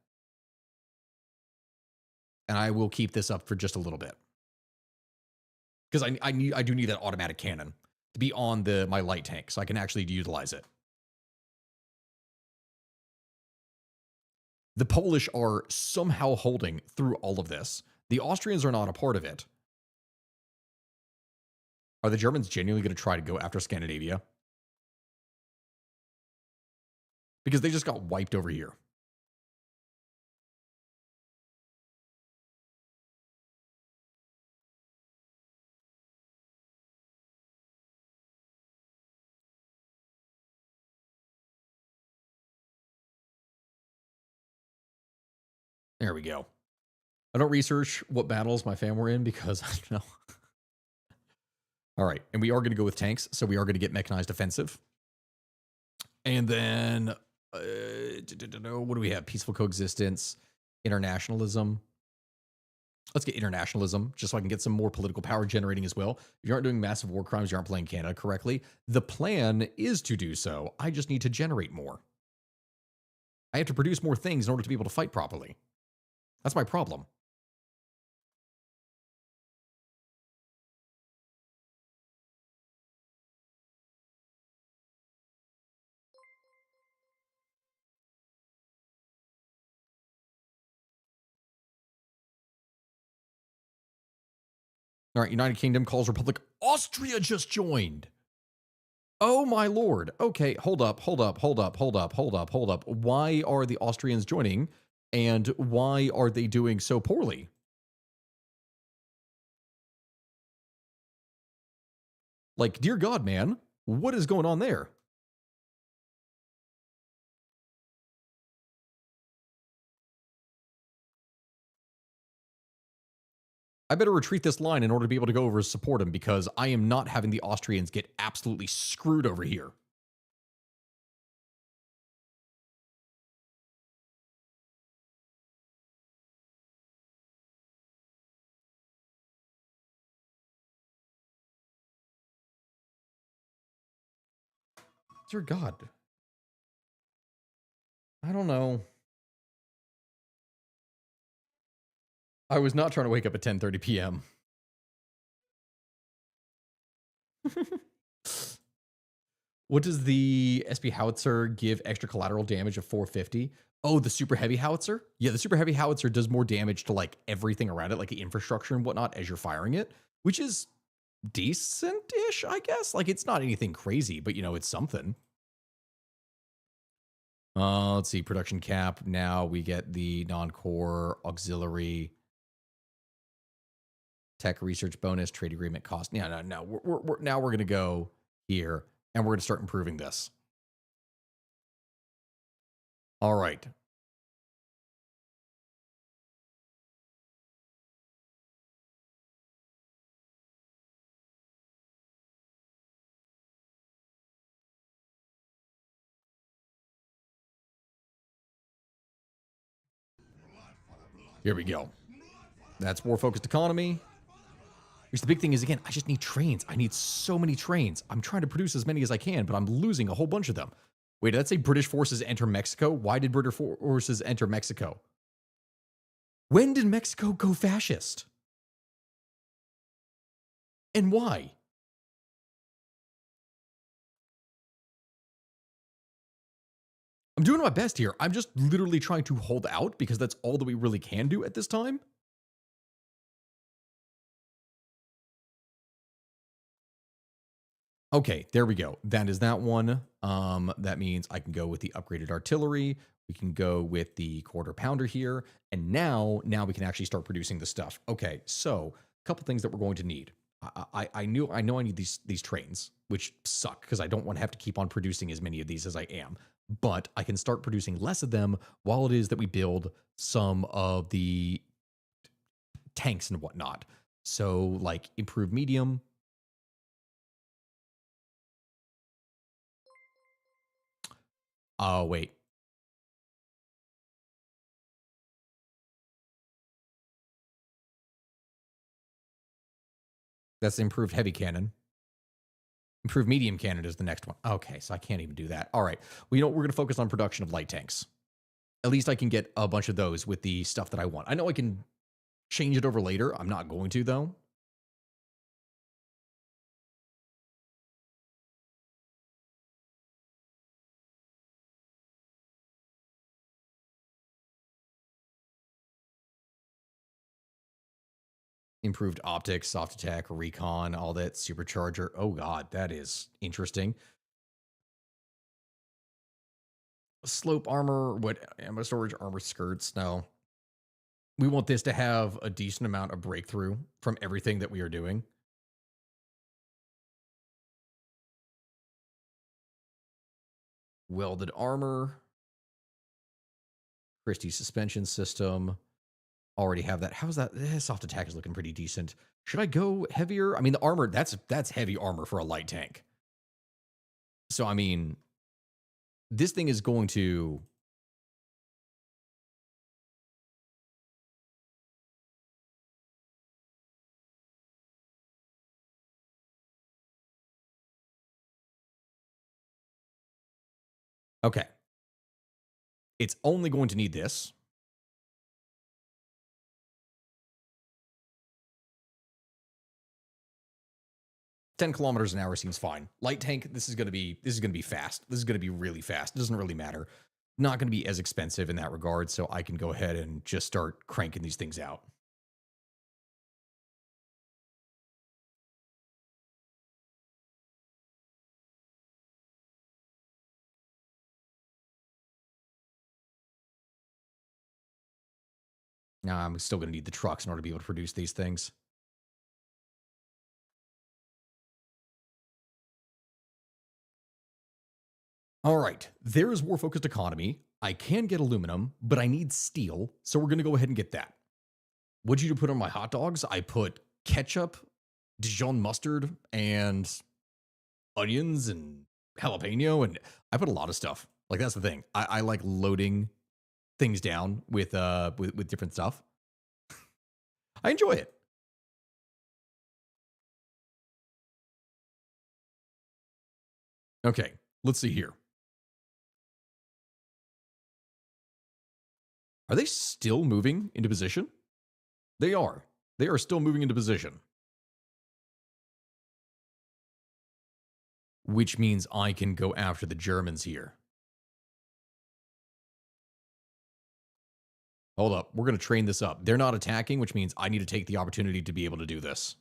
S1: and I will keep this up for just a little bit. Because I do need that automatic cannon to be on my light tank, so I can actually utilize it. The Polish are somehow holding through all of this. The Austrians are not a part of it. Are the Germans genuinely going to try to go after Scandinavia? Because they just got wiped over here. There we go. I don't research what battles my fam were in because I don't know. All right. And we are going to go with tanks. So we are going to get mechanized offensive. And then, what do we have? Peaceful coexistence, internationalism. Let's get internationalism just so I can get some more political power generating as well. If you aren't doing massive war crimes, you aren't playing Canada correctly. The plan is to do so. I just need to generate more. I have to produce more things in order to be able to fight properly. That's my problem. All right, United Kingdom calls Republic. Austria just joined. Oh my lord. Okay, hold up. Why are the Austrians joining? And why are they doing so poorly? Like, dear God, man, what is going on there? I better retreat this line in order to be able to go over and support him because I am not having the Austrians get absolutely screwed over here. Dear God. I don't know. I was not trying to wake up at 10:30 p.m. What does the SP howitzer give extra collateral damage of 450? Oh, the super heavy howitzer? Yeah, the super heavy howitzer does more damage to like everything around it, like the infrastructure and whatnot as you're firing it, which is decent-ish, I guess. Like it's not anything crazy, but you know, it's something. Let's see, production cap. Now we get the non-core auxiliary tech research bonus, trade agreement cost. No. Now we're gonna go here and we're gonna start improving this. All right. Here we go. That's war focused economy. Here's the big thing is, again, I just need trains. I need so many trains. I'm trying to produce as many as I can, but I'm losing a whole bunch of them. Wait, did that say British forces enter Mexico? Why did British forces enter Mexico? When did Mexico go fascist? And why? I'm doing my best here. I'm just literally trying to hold out because that's all that we really can do at this time. Okay, there we go. That is that one. That means I can go with the upgraded artillery. We can go with the quarter pounder here. And now we can actually start producing the stuff. Okay, so a couple things that we're going to need. I know I need these trains, which suck because I don't want to have to keep on producing as many of these as I am. But I can start producing less of them while it is that we build some of the tanks and whatnot. So like improved medium. Oh, wait. That's improved heavy cannon. Improved medium cannon is the next one. Okay, so I can't even do that. All right. Well, you know what? We're going to focus on production of light tanks. At least I can get a bunch of those with the stuff that I want. I know I can change it over later. I'm not going to, though. Improved optics, soft attack, recon, all that. Supercharger. Oh, God, that is interesting. Slope armor. What? Ammo storage, armor skirts. No. We want this to have a decent amount of breakthrough from everything that we are doing. Welded armor. Christie suspension system. Already have that. How's that? Soft attack is looking pretty decent. Should I go heavier? I mean, the armor, that's heavy armor for a light tank. So, I mean, this thing is going to... Okay. It's only going to need this. $10 kilometers an hour seems fine. Light tank, this is gonna be fast. This is gonna be really fast. It doesn't really matter. Not gonna be as expensive in that regard, so I can go ahead and just start cranking these things out. Now I'm still gonna need the trucks in order to be able to produce these things. All right, there is war-focused economy. I can get aluminum, but I need steel, so we're gonna go ahead and get that. What'd you put on my hot dogs? I put ketchup, Dijon mustard, and onions and jalapeno, and I put a lot of stuff. Like that's the thing. I like loading things down with different stuff. I enjoy it. Okay, let's see here. Are they still moving into position? They are. They are still moving into position. Which means I can go after the Germans here. Hold up. We're going to train this up. They're not attacking, which means I need to take the opportunity to be able to do this.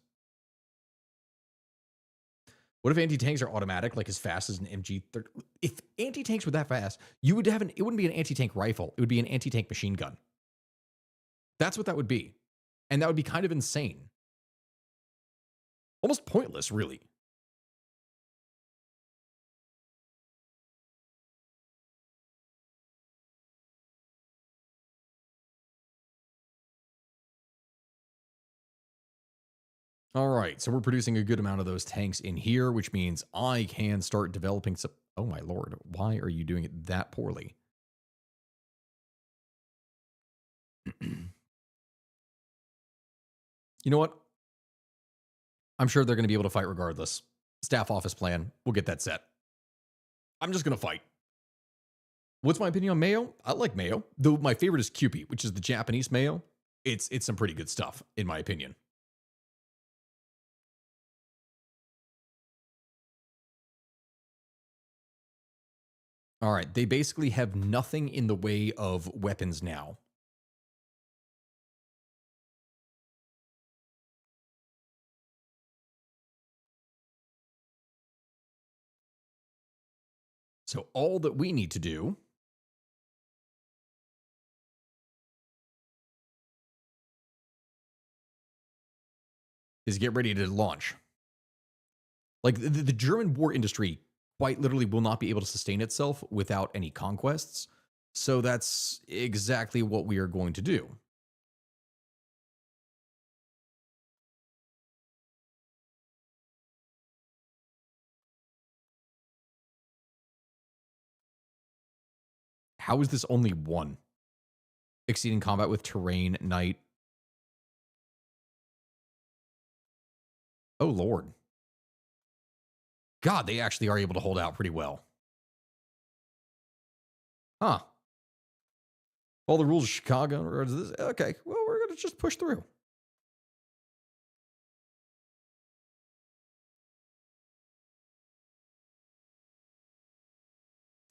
S1: What if anti-tanks are automatic, like as fast as an MG30? If anti-tanks were that fast, you would have it wouldn't be an anti-tank rifle. It would be an anti-tank machine gun. That's what that would be. And that would be kind of insane. Almost pointless, really. All right, so we're producing a good amount of those tanks in here, which means I can start developing some. Oh my lord, why are you doing it that poorly? You know what? I'm sure they're going to be able to fight regardless. Staff office plan, we'll get that set. I'm just going to fight. What's my opinion on Mayo? I like Mayo, though my favorite is Kewpie, which is the Japanese Mayo. It's some pretty good stuff, in my opinion. All right, they basically have nothing in the way of weapons now. So all that we need to do is get ready to launch. Like the German war industry quite literally will not be able to sustain itself without any conquests. So that's exactly what we are going to do. How is this only one? Exceeding combat with terrain, night. Oh, Lord. God, they actually are able to hold out pretty well. Huh. All the rules of Chicago. Or is this, okay, well, we're going to just push through.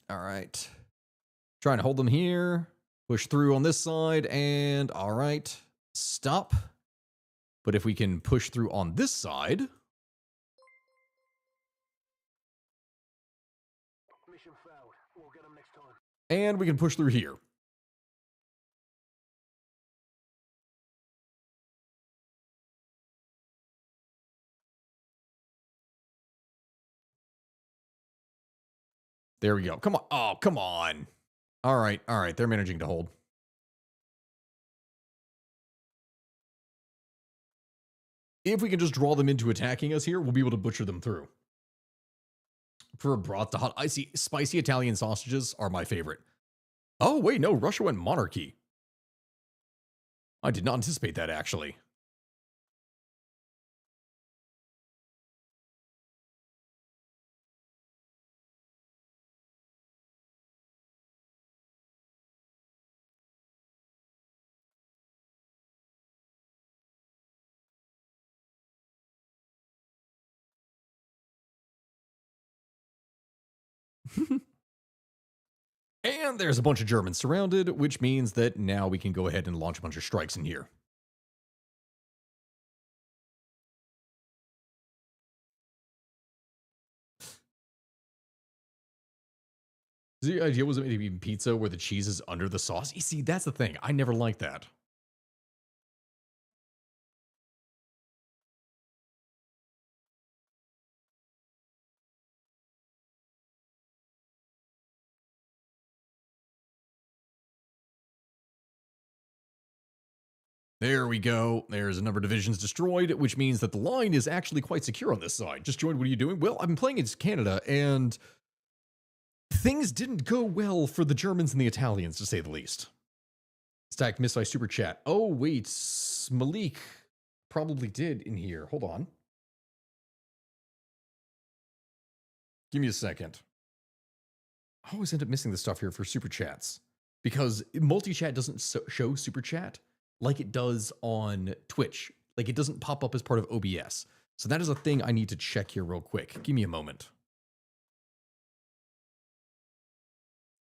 S1: All right. Trying to hold them here. Push through on this side. And all right. Stop. But if we can push through on this side.
S5: Mission failed. We'll get them next time.
S1: And we can push through here. There we go. Come on. Oh, come on. All right. All right. They're managing to hold. If we can just draw them into attacking us here, we'll be able to butcher them through. For a broth to hot, I see spicy Italian sausages are my favorite. Oh, wait, no, Russia went monarchy. I did not anticipate that, actually. And there's a bunch of Germans surrounded, which means that now we can go ahead and launch a bunch of strikes in here. The idea was maybe pizza where the cheese is under the sauce. You see, that's the thing. I never liked that. There we go. There's a number of divisions destroyed, which means that the line is actually quite secure on this side. Just joined, what are you doing? Well, I've been playing against Canada, and things didn't go well for the Germans and the Italians, to say the least. Stacked missile super chat. Oh, wait. Malik probably did in here. Hold on. Give me a second. I always end up missing the stuff here for super chats because multi-chat doesn't show super chat like it does on Twitch. Like it doesn't pop up as part of OBS. So that is a thing I need to check here real quick. Give me a moment.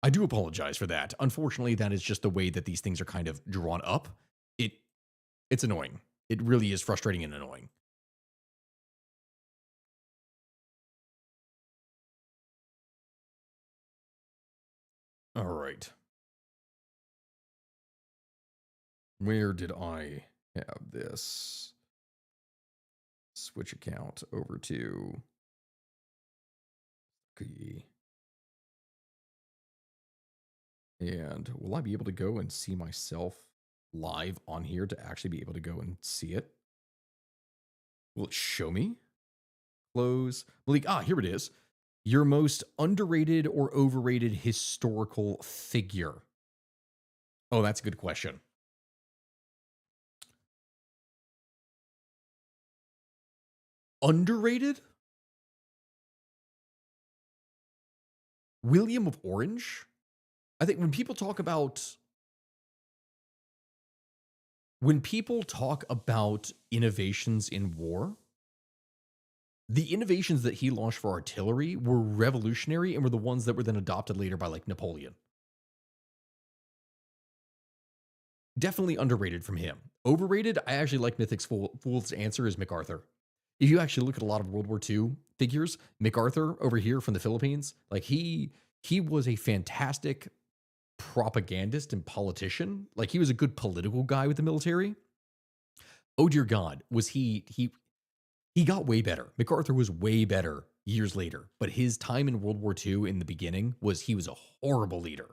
S1: I do apologize for that. Unfortunately, that is just the way that these things are kind of drawn up. It's annoying. It really is frustrating and annoying. All right. Where did I have this? Switch account over to okay. And will I be able to go and see myself live on here to actually be able to go and see it? Will it show me? Close. Malik, here it is. Your most underrated or overrated historical figure. Oh, that's a good question. Underrated? William of Orange? I think when people talk about innovations in war, the innovations that he launched for artillery were revolutionary and were the ones that were then adopted later by like Napoleon. Definitely underrated from him. Overrated, I actually like Mythic's Fool's answer is MacArthur. If you actually look at a lot of World War II figures, MacArthur over here from the Philippines, like he was a fantastic propagandist and politician. Like he was a good political guy with the military. Oh dear God, was he got way better. MacArthur was way better years later, but his time in World War II in the beginning was he was a horrible leader.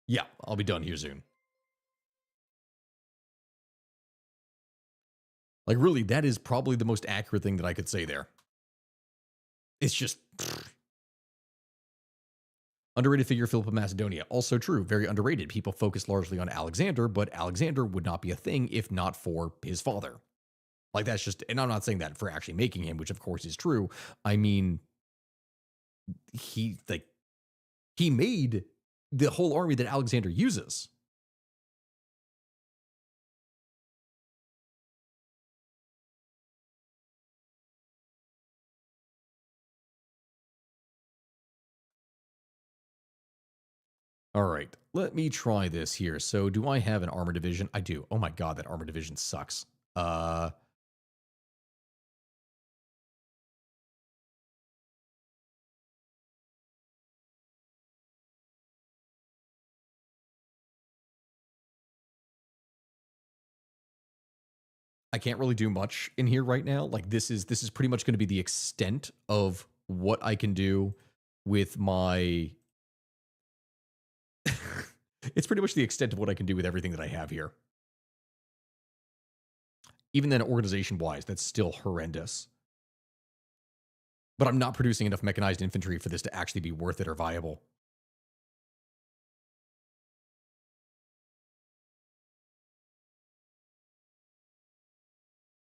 S1: Yeah, I'll be done here soon. Like really, that is probably the most accurate thing that I could say there. It's just underrated figure, Philip of Macedonia. Also true, very underrated. People focus largely on Alexander, but Alexander would not be a thing if not for his father. Like that's just, and I'm not saying that for actually making him, which of course is true. I mean, he made the whole army that Alexander uses. All right, let me try this here. So, do I have an armor division? I do. Oh my god, that armor division sucks. I can't really do much in here right now. Like this is pretty much going to be the extent of what I can do with my it's pretty much the extent of what I can do with everything that I have here. Even then, organization wise, that's still horrendous. But I'm not producing enough mechanized infantry for this to actually be worth it or viable.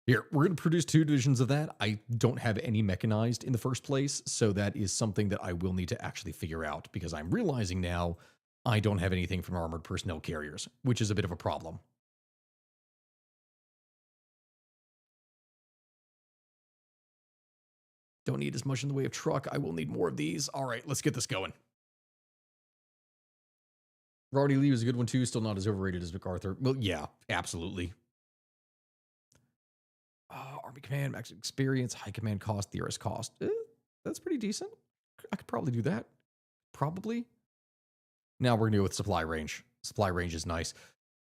S1: Here, we're going to produce 2 divisions of that. I don't have any mechanized in the first place, so that is something that I will need to actually figure out because I'm realizing now I don't have anything from armored personnel carriers, which is a bit of a problem. Don't need as much in the way of truck. I will need more of these. All right, let's get this going. Roddy Lee was a good one too. Still not as overrated as MacArthur. Well, yeah, absolutely. Army command, max experience, high command cost, theorist cost. That's pretty decent. I could probably do that. Probably. Now we're gonna go with supply range. Supply range is nice.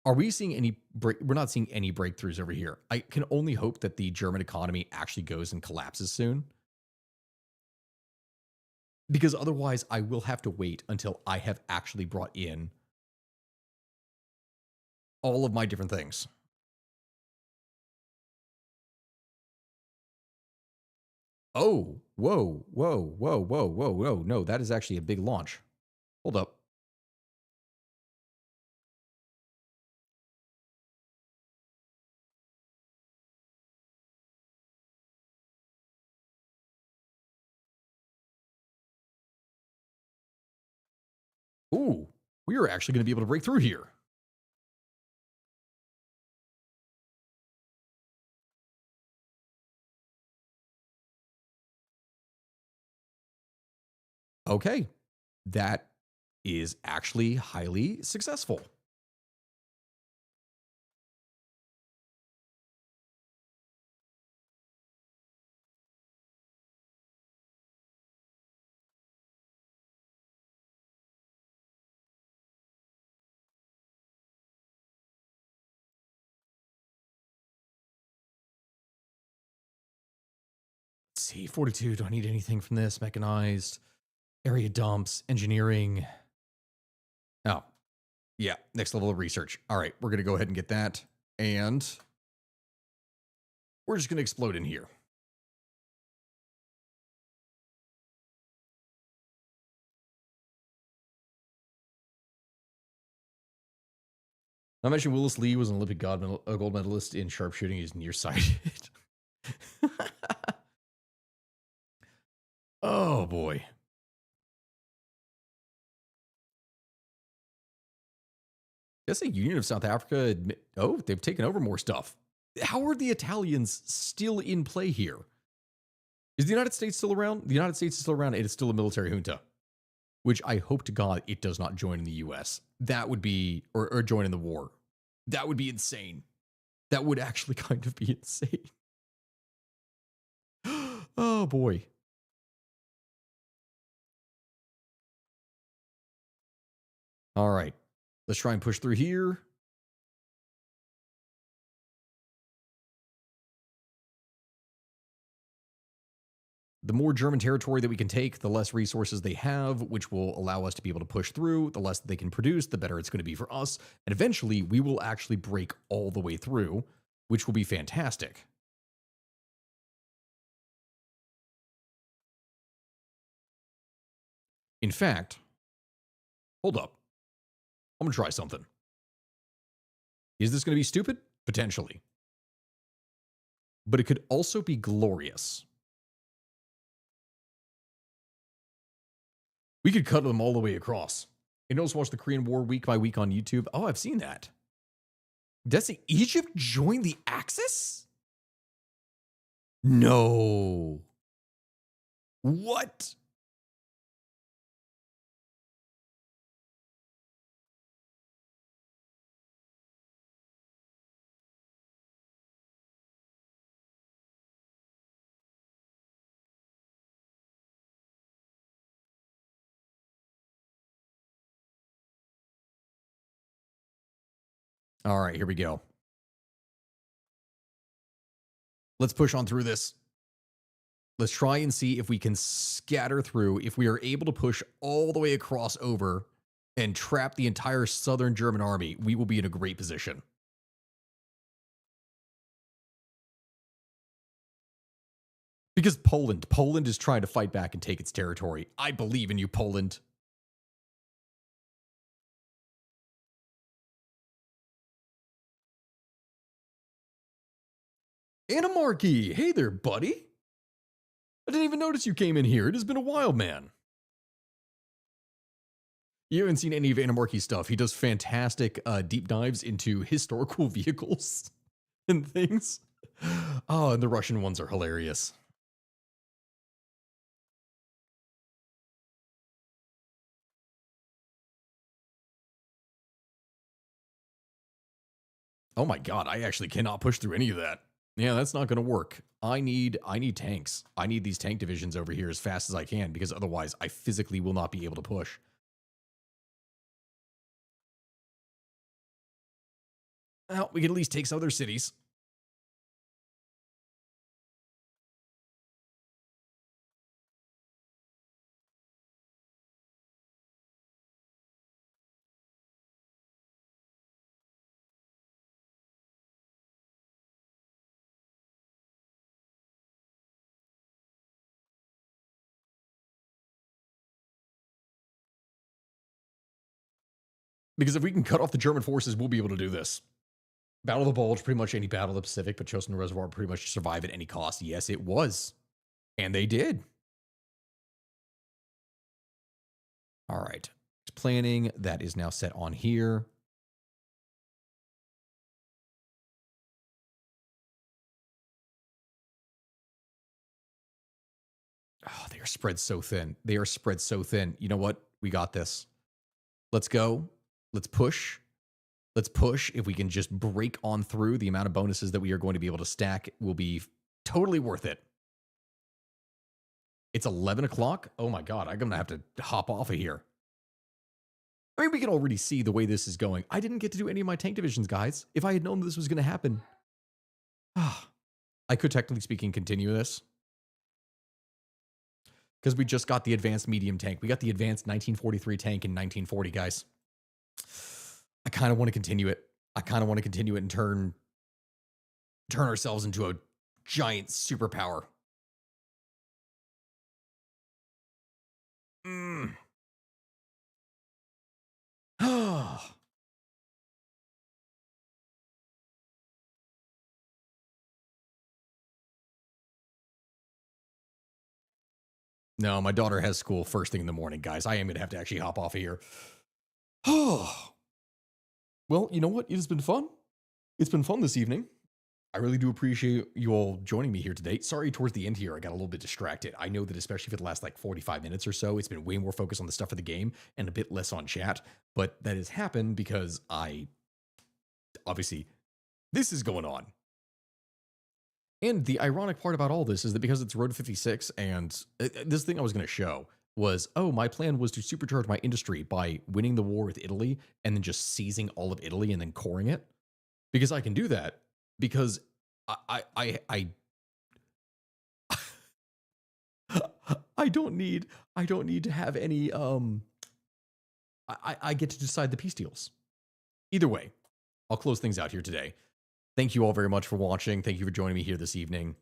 S1: Are we seeing any we're not seeing any breakthroughs over here. I can only hope that the German economy actually goes and collapses soon. Because otherwise I will have to wait until I have actually brought in all of my different things. Oh, whoa, whoa, whoa, whoa, whoa, whoa. No, that is actually a big launch. Hold up. Ooh, we are actually going to be able to break through here. Okay, that is actually highly successful. see. 42. Do I need anything from this? Mechanized. Area dumps. Engineering. Oh. Yeah. Next level of research. All right. We're going to go ahead and get that. And we're just going to explode in here. I mentioned Willis Lee was an Olympic gold medalist in sharpshooting. He's nearsighted. Oh, boy. Guess the Union of South Africa they've taken over more stuff. How are the Italians still in play here? Is the United States still around? The United States is still around. It is still a military junta, which I hope to God it does not join in the U.S. That would be, or join in the war. That would be insane. That would actually kind of be insane. Oh, boy. All right. Let's try and push through here. The more German territory that we can take, the less resources they have, which will allow us to be able to push through. The less they can produce, the better it's going to be for us. And eventually, we will actually break all the way through, which will be fantastic. In fact, hold up. I'm going to try something. Is this going to be stupid? Potentially. But it could also be glorious. We could cut them all the way across. And also watch the Korean War week by week on YouTube. Oh, I've seen that. Does Egypt join the Axis? No. What? All right, here we go. Let's push on through this. Let's try and see if we can scatter through. If we are able to push all the way across over and trap the entire southern German army, we will be in a great position. Because Poland is trying to fight back and take its territory. I believe in you, Poland. Animarchy! Hey there, buddy! I didn't even notice you came in here. It has been a while, man. You haven't seen any of Animarchy's stuff. He does fantastic deep dives into historical vehicles and things. Oh, and the Russian ones are hilarious. Oh my god, I actually cannot push through any of that. Yeah, that's not going to work. I need tanks. I need these tank divisions over here as fast as I can, because otherwise I physically will not be able to push. Well, we can at least take some other cities. Because if we can cut off the German forces, we'll be able to do this. Battle of the Bulge, pretty much any battle of the Pacific, but Chosin Reservoir pretty much survive at any cost. Yes, it was. And they did. All right. Planning, that is now set on here. Oh, they are spread so thin. They are spread so thin. You know what? We got this. Let's go. Let's push. Let's push. If we can just break on through, the amount of bonuses that we are going to be able to stack will be totally worth it. It's 11 o'clock. Oh my God. I'm going to have to hop off of here. I mean, we can already see the way this is going. I didn't get to do any of my tank divisions, guys. If I had known this was going to happen, I could, technically speaking, continue this. because we just got the advanced medium tank. We got the advanced 1943 tank in 1940, guys. I kind of want to continue it. And turn ourselves into a giant superpower. No, my daughter has school first thing in the morning, guys. I am going to have to actually hop off of here. Well, you know what? It has been fun. It's been fun this evening. I really do appreciate you all joining me here today. Sorry, towards the end here, I got a little bit distracted. I know that especially for the last like 45 minutes or so, it's been way more focused on the stuff of the game and a bit less on chat. But that has happened because obviously, this is going on. And the ironic part about all this is that because it's Road 56 and this thing I was going to show was, my plan was to supercharge my industry by winning the war with Italy and then just seizing all of Italy and then coring it. Because I can do that because I don't need to have any, I get to decide the peace deals. Either way, I'll close things out here today. Thank you all very much for watching. Thank you for joining me here this evening.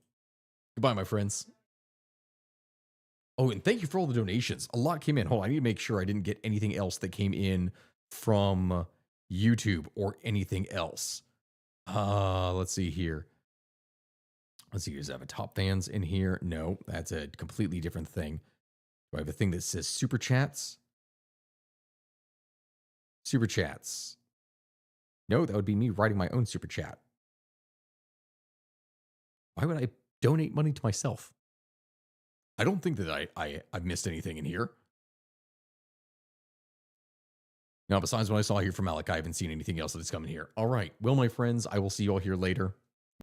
S1: Goodbye, my friends. Oh, and thank you for all the donations. A lot came in. Hold on, I need to make sure I didn't get anything else that came in from YouTube or anything else. Let's see here. Let's see, does I have a top fans in here? No, that's a completely different thing. Do I have a thing that says super chats? Super chats. No, that would be me writing my own super chat. Why would I donate money to myself? I don't think that I've missed anything in here. Now, besides what I saw here from Alec, I haven't seen anything else that's coming here. All right. Well, my friends, I will see you all here later.